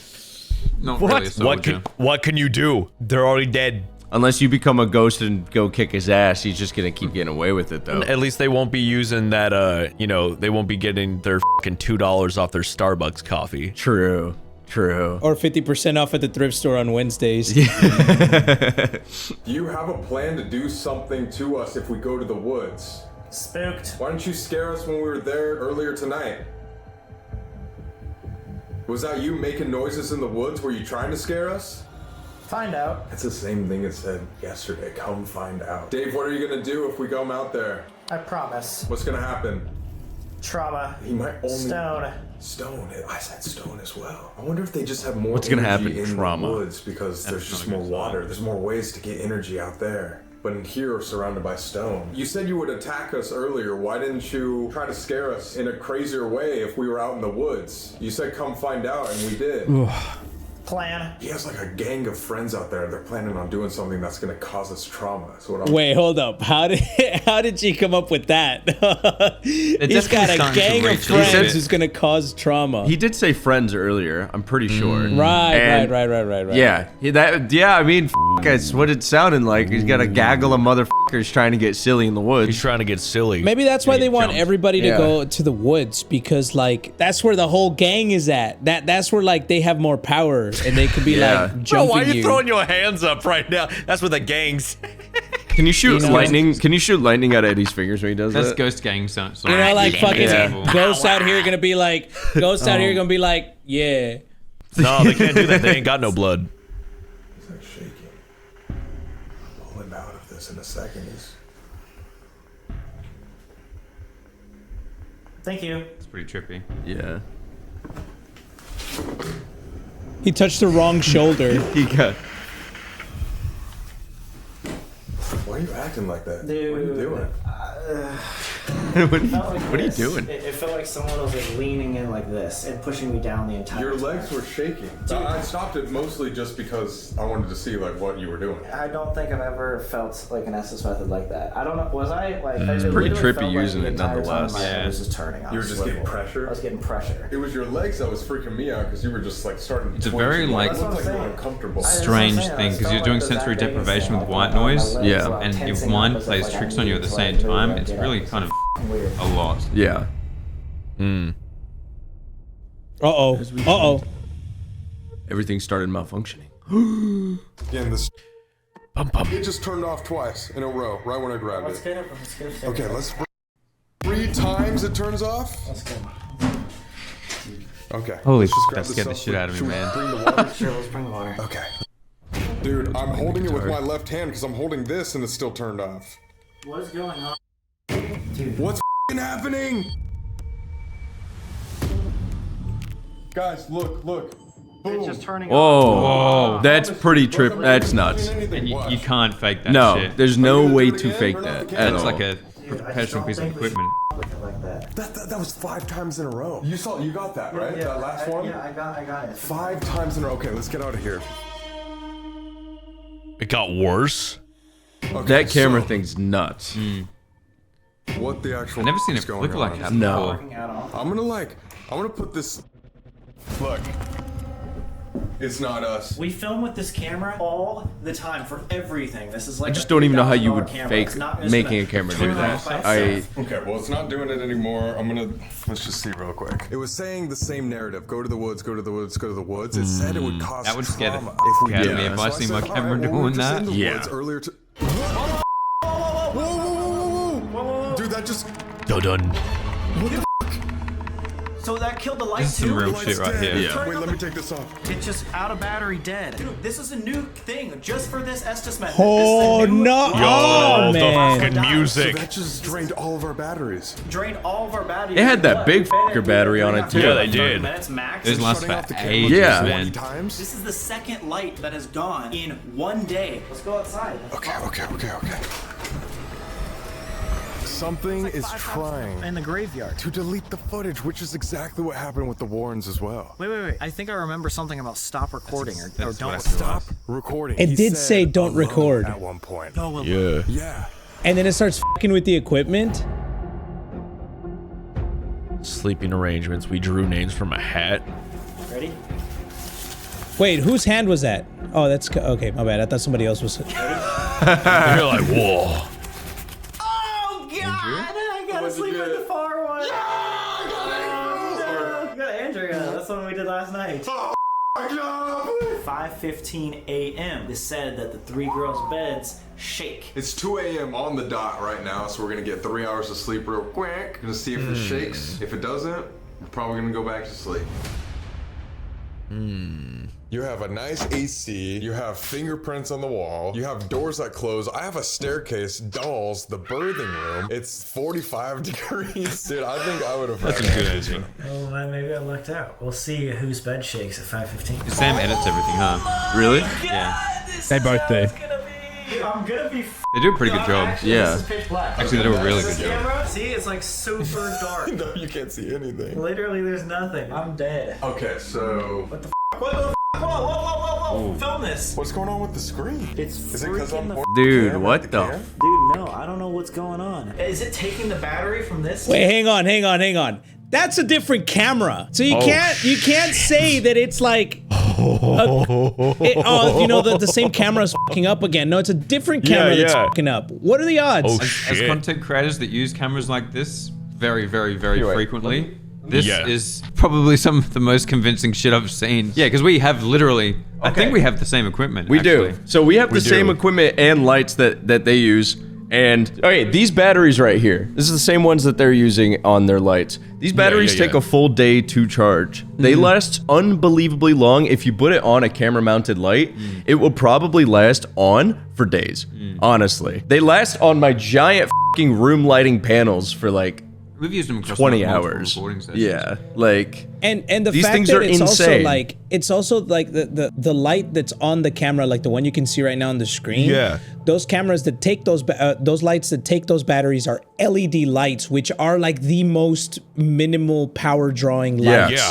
Not really a soldier. What can you do? They're already dead. Unless you become a ghost and go kick his ass, he's just gonna keep getting away with it, though. At least they won't be using that, they won't be getting their fucking $2 off their Starbucks coffee. True. Or 50% off at the thrift store on Wednesdays. Do you have a plan to do something to us if we go to the woods? Spooked. Why didn't you scare us when we were there earlier tonight? Was that you making noises in the woods? Were you trying to scare us? Find out. It's the same thing it said yesterday. Come find out. Dave, what are you gonna do if we come out there? I promise. What's gonna happen? Trauma. He might only... Stone. Stone. I said stone as well. I wonder if they just have more What's gonna energy happen? in Trauma. the woods because there's just more water. There's more ways to get energy out there. But in here, we're surrounded by stone. You said you would attack us earlier. Why didn't you try to scare us in a crazier way if we were out in the woods? You said come find out, and we did. plan. He has like a gang of friends out there. They're planning on doing something that's gonna cause us trauma. So what I'm Wait, hold up. How did she come up with that? He's got a gang of friends who's gonna cause trauma. He did say friends earlier. I'm pretty sure. Right. Yeah, I mean, that's what it sounded like. He's got a gaggle of motherfuckers trying to get silly in the woods. He's trying to get silly. Maybe that's why they want everybody to go to the woods, because like that's where the whole gang is at. That's where like they have more power and they could be like jumping. Bro, why are you throwing your hands up right now? That's where the gangs. Can you shoot lightning? Can you shoot lightning out of Eddie's fingers when he does that? That's ghost gang song. You know, like fucking ghosts out here gonna be like, yeah. No, they can't do that. They ain't got no blood. He's like shaking. I'll pull him out of this in a second. Thank you. It's pretty trippy. Yeah. He touched the wrong shoulder. He got. Why are you acting like that? Dude, what are you doing? What are you doing? It felt like someone was like leaning in like this and pushing me down the entire Your time. legs were shaking. I stopped it mostly just because I wanted to see like what you were doing. I don't think I've ever felt like an Estes method like that. I don't know. Was I like? It's pretty trippy using it nonetheless. I was just turning on. You were just getting pressure. I was getting pressure. It was your legs that was freaking me out because you were just like starting. It's a very like uncomfortable, strange thing because you're doing sensory deprivation with white noise. Yeah. And your mind plays tricks on you at the same time. It's really kind of a lot. Yeah. Uh-oh. Everything started malfunctioning. Again, this. It just turned off twice in a row, right when I grabbed it. Okay, let's. 3 times it turns off. That's good. Okay. Holy let's just shit, grab that this scared the stuff. shit out of me, Should we man. Bring the water? Sure, let's bring the water. Okay. Dude, I'm holding it with my left hand because I'm holding this and it's still turned off. What is going on? Dude. What's happening? Guys, look. Boom. It's just turning Whoa. That's pretty trip. That's nuts. And you can't fake that No, shit. there's no way to fake that at That's all. like a professional piece of equipment. That was 5 times in a row. You got that, right? Yeah, that last one? Yeah, I got it. 5 times in a row. Okay, let's get out of here. It got worse. Okay, That camera thing's nuts. What the actual? I've never seen is it going flicker like on? that No. before. I'm gonna put this. Look. It's not us. We film with this camera all the time for everything. This is like I just don't even know how you would $3,000 camera. fake It's not just making gonna a camera do turn that. off by itself. Okay, well, it's not doing it anymore. Let's just see real quick. It was saying the same narrative. Go to the woods, go to the woods, go to the woods. It said it would cause That would scare the trauma f- if we out of did. me if I So see my said, camera "Alright, well, we were doing just that." in the Yeah. woods earlier to- Whoa. Dude, that just... Done. So that killed the light This is too? some real Light's shit right dead. here. Wait, let me take this off. It's just out of battery dead. Dude, this is a new thing just for this Estes method. Oh, This is a new no. Yo, the man. fucking music. So that just drained all of our batteries. Drained all of our batteries. It had that big fucker battery on it too. Yeah, they did. Minutes max. Those last Shutting for off the camera ages, Yeah. 20 man. times? This is the second light that has gone in one day. Let's go outside. Okay. Something is trying In the graveyard. to delete the footage, which is exactly what happened with the Warrens as well. Wait. I think I remember something about stop recording or That's don't what I thought. Stop recording. It He did said say don't alone record. at one point. No, Yeah. Yeah. And then it starts fucking with the equipment. Sleeping arrangements. We drew names from a hat. Ready? Wait, whose hand was that? Oh, that's okay. My bad. I thought somebody else was. You're like, whoa. Oh God! I gotta sleep with the far one. Yeah, I got Andrea. That's what we did last night. 5:15 a.m. It said that the 3 girls' beds shake. It's 2 a.m. on the dot right now, so we're gonna get 3 hours of sleep real quick. Gonna see if it shakes. If it doesn't, we're probably gonna go back to sleep. You have a nice AC, you have fingerprints on the wall, you have doors that close, I have a staircase, dolls, the birthing room. It's 45 degrees. Dude, I think I would have That's a good idea. Oh, man, maybe I lucked out. We'll see whose bed shakes at 5:15. Sam edits everything, huh? Really? Yeah. They both do. I'm gonna be. They do a pretty good job. Yeah. This is pitch black. Actually, they do a really good job. Camera? See, it's like super dark. No, you can't see anything. Literally, there's nothing. I'm dead. Okay, so... What the Hold on, whoa. Film this. What's going on with the screen? Is it because I'm Dude, what the? Dude, no, I don't know what's going on. Is it taking the battery from this? Wait, hang on. That's a different camera. So you can't say that it's like the same camera's fucking up again. No, it's a different camera that's fucking up. What are the odds? As content creators that use cameras like this very, very, very frequently, this is probably some of the most convincing shit I've seen. Yeah, because we have literally, I think we have the same equipment. We do. So we have the same equipment and lights that they use. And okay, these batteries right here, this is the same ones that they're using on their lights. These batteries take a full day to charge. They last unbelievably long. If you put it on a camera mounted light, it will probably last on for days, honestly. They last on my giant fucking room lighting panels for like we've used them across 20 multiple hours. recording sessions. Yeah, like and the these fact things that are it's insane. also like the light that's on the camera, like the one you can see right now on the screen. Yeah. Those cameras that take those lights that take those batteries are LED lights, which are like the most minimal power drawing lights.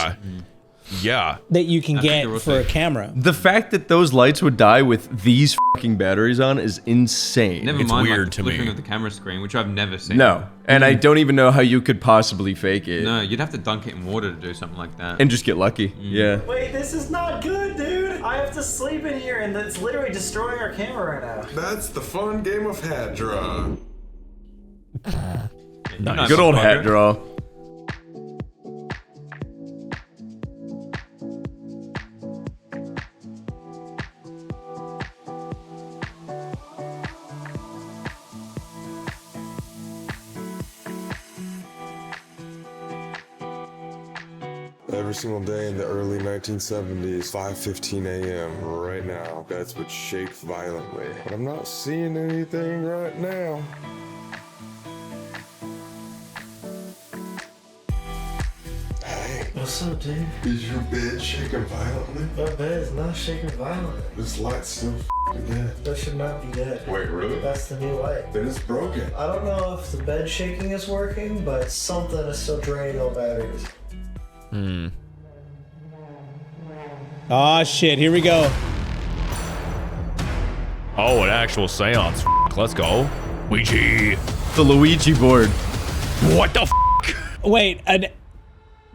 Yeah. That you can get for a camera. The fact that those lights would die with these fucking batteries on is insane. Never mind like the flipping of the camera screen, which I've never seen. No, and I don't even know how you could possibly fake it. No, you'd have to dunk it in water to do something like that. And just get lucky. Yeah. Wait, this is not good, dude. I have to sleep in here, and it's literally destroying our camera right now. That's the fun game of hat draw. Nice. Good old hat draw. Every single day in the early 1970s, 5:15 a.m. right now, beds would shake violently. But I'm not seeing anything right now. Hey. What's up, dude? Is your bed shaking violently? My bed is not shaking violently. This light's still dead. That should not be dead. Wait, really? That's the new light. Then it's broken. I don't know if the bed shaking is working, but something is still draining all batteries. Oh shit, here we go. Oh, an actual seance. Let's go. Ouija. The Luigi board. What the Wait,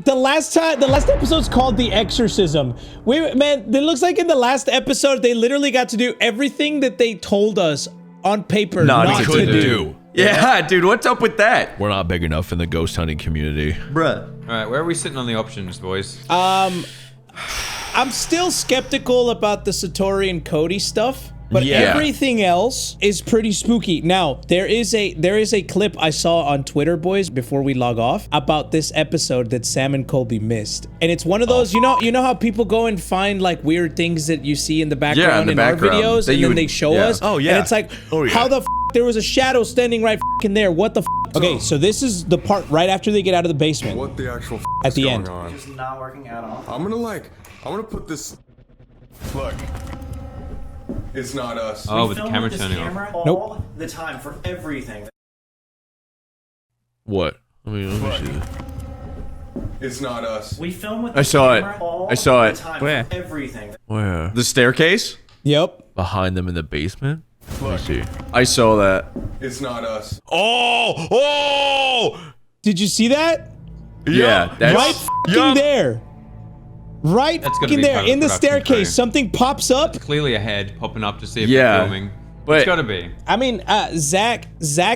the last episode's called The Exorcism. Wait, man, it looks like in the last episode they literally got to do everything that they told us on paper not to do. Yeah, dude, what's up with that? We're not big enough in the ghost hunting community. Bruh. Alright, where are we sitting on the options, boys? I'm still skeptical about the Satori and Cody stuff, but Yeah. everything else is pretty spooky. Now, there is a clip I saw on Twitter, boys, before we log off, about this episode that Sam and Colby missed. And it's one of those, you know how people go and find like weird things that you see in the background in our videos, and then they show us? Oh, yeah. And it's like, how the f there was a shadow standing right in there? What the f? Okay, so this is the part right after they get out of the basement. What the actual f At is the going end. on? It's not working at all. I'm gonna put this. Look. It's not us. Oh, We with the film camera this turning camera off. all the time for everything. What? Let me see. It's not us. We film with I saw it. all I saw the it. time Where? for everything. Where? The staircase? Yep. Behind them in the basement? Let me see. I saw that. It's not us. Oh! Did you see that? Yeah, that's Right f***ing there. Right That's gotta f***ing be there part of the in the production staircase. crew. Something pops up. Clearly a head popping up to see if Yeah, they're filming. but- It's gotta be. I mean, Zach,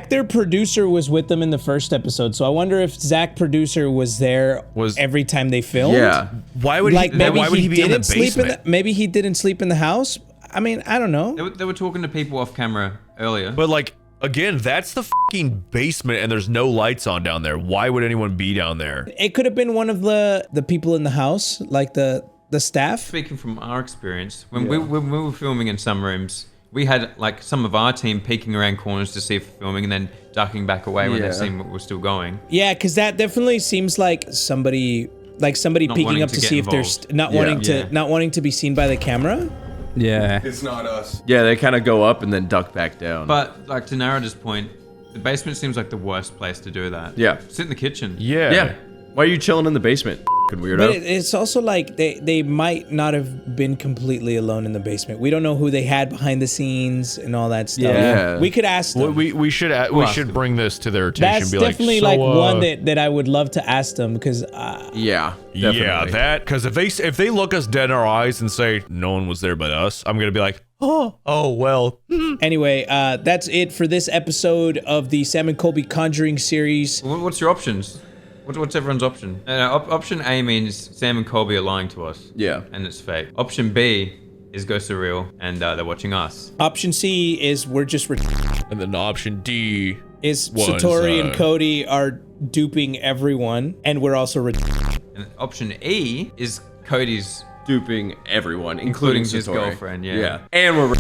their producer, was with them in the first episode, so I wonder if Zach, producer, was there every time they filmed. Yeah. Why would like he? maybe Why would he be in the didn't sleep in basement? maybe he didn't sleep in the house. I mean, I don't know. They were talking to people off camera earlier. But like, again, that's the fucking basement, and there's no lights on down there. Why would anyone be down there? It could have been one of the people in the house, like the staff. Speaking from our experience, when we were filming in some rooms, we had like some of our team peeking around corners to see if we're filming and then ducking back away when they seen what was still going. Yeah, because that definitely seems like somebody Not peeking wanting up to to get see if they're involved. not wanting to be seen by the camera. Yeah. It's not us. Yeah, they kind of go up and then duck back down. But like to Nara's point, the basement seems like the worst place to do that. Yeah. Sit in the kitchen. Yeah. Why are you chilling in the basement? fucking weirdo. But it's also like they might not have been completely alone in the basement. We don't know who they had behind the scenes and all that stuff. Yeah. We could ask them. We should bring this to their attention. That's Be definitely like, so, one that I would love to ask them because yeah, definitely. That because if they look us dead in our eyes and say no one was there but us, I'm gonna be like, oh well. Anyway, that's it for this episode of the Sam and Colby Conjuring series. What's your options? What's everyone's option? Option A means Sam and Colby are lying to us. Yeah. And it's fake. Option B is ghosts are real and they're watching us. Option C is we're just and then option D is Satori and Cody are duping everyone and we're also and option E is Cody's duping everyone, including Satori. his girlfriend. Yeah. And we're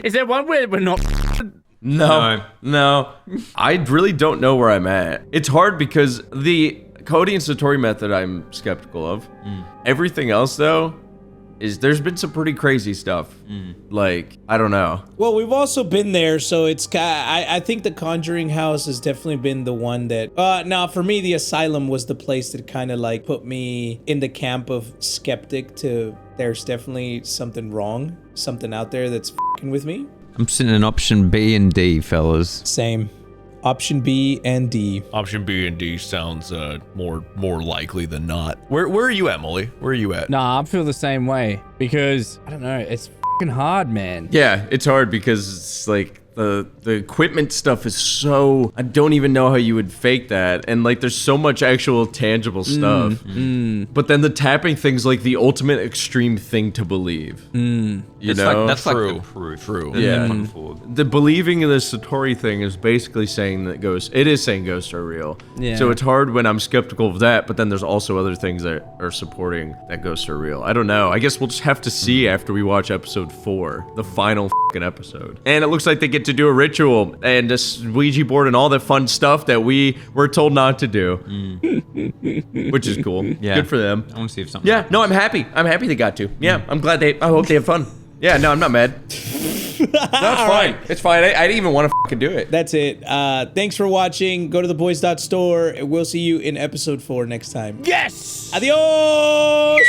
Is there one where we're not? No. I really don't know where I'm at. It's hard because the Cody and Satori method I'm skeptical of. Everything else though is there's been some pretty crazy stuff. Like, I don't know. Well, we've also been there, so it's I think the Conjuring house has definitely been the one that no, for me the asylum was the place that kind of like put me in the camp of skeptic to there's definitely something wrong, something out there that's f***ing with me. I'm sitting in option B and D, fellas. Same. Option B and D. Option B and D sounds more likely than not. Where are you at, Molly? Where are you at? Nah, I feel the same way because I don't know. It's fucking hard, man. Yeah, it's hard because it's like the equipment stuff is so I don't even know how you would fake that, and like there's so much actual tangible stuff. But then the tapping thing's like the ultimate extreme thing to believe. You know, that's like the proof. Yeah, the believing in the Satori thing is basically saying that ghosts are real. Yeah. So it's hard when I'm skeptical of that, but then there's also other things that are supporting that ghosts are real. I don't know. I guess we'll just have to see after we watch episode 4, the final episode. And it looks like they get to do a ritual and a Ouija board and all that fun stuff that we were told not to do. Which is cool. Yeah. Good for them. I want to see if something Yeah, no, I'm happy. I'm happy they got to. Yeah, I'm glad I hope they have fun. Yeah, no, I'm not mad. No, it's fine. It's fine. I didn't even want to fucking do it. That's it. Thanks for watching. Go to theboys.store. We'll see you in episode 4 next time. Yes! Adios!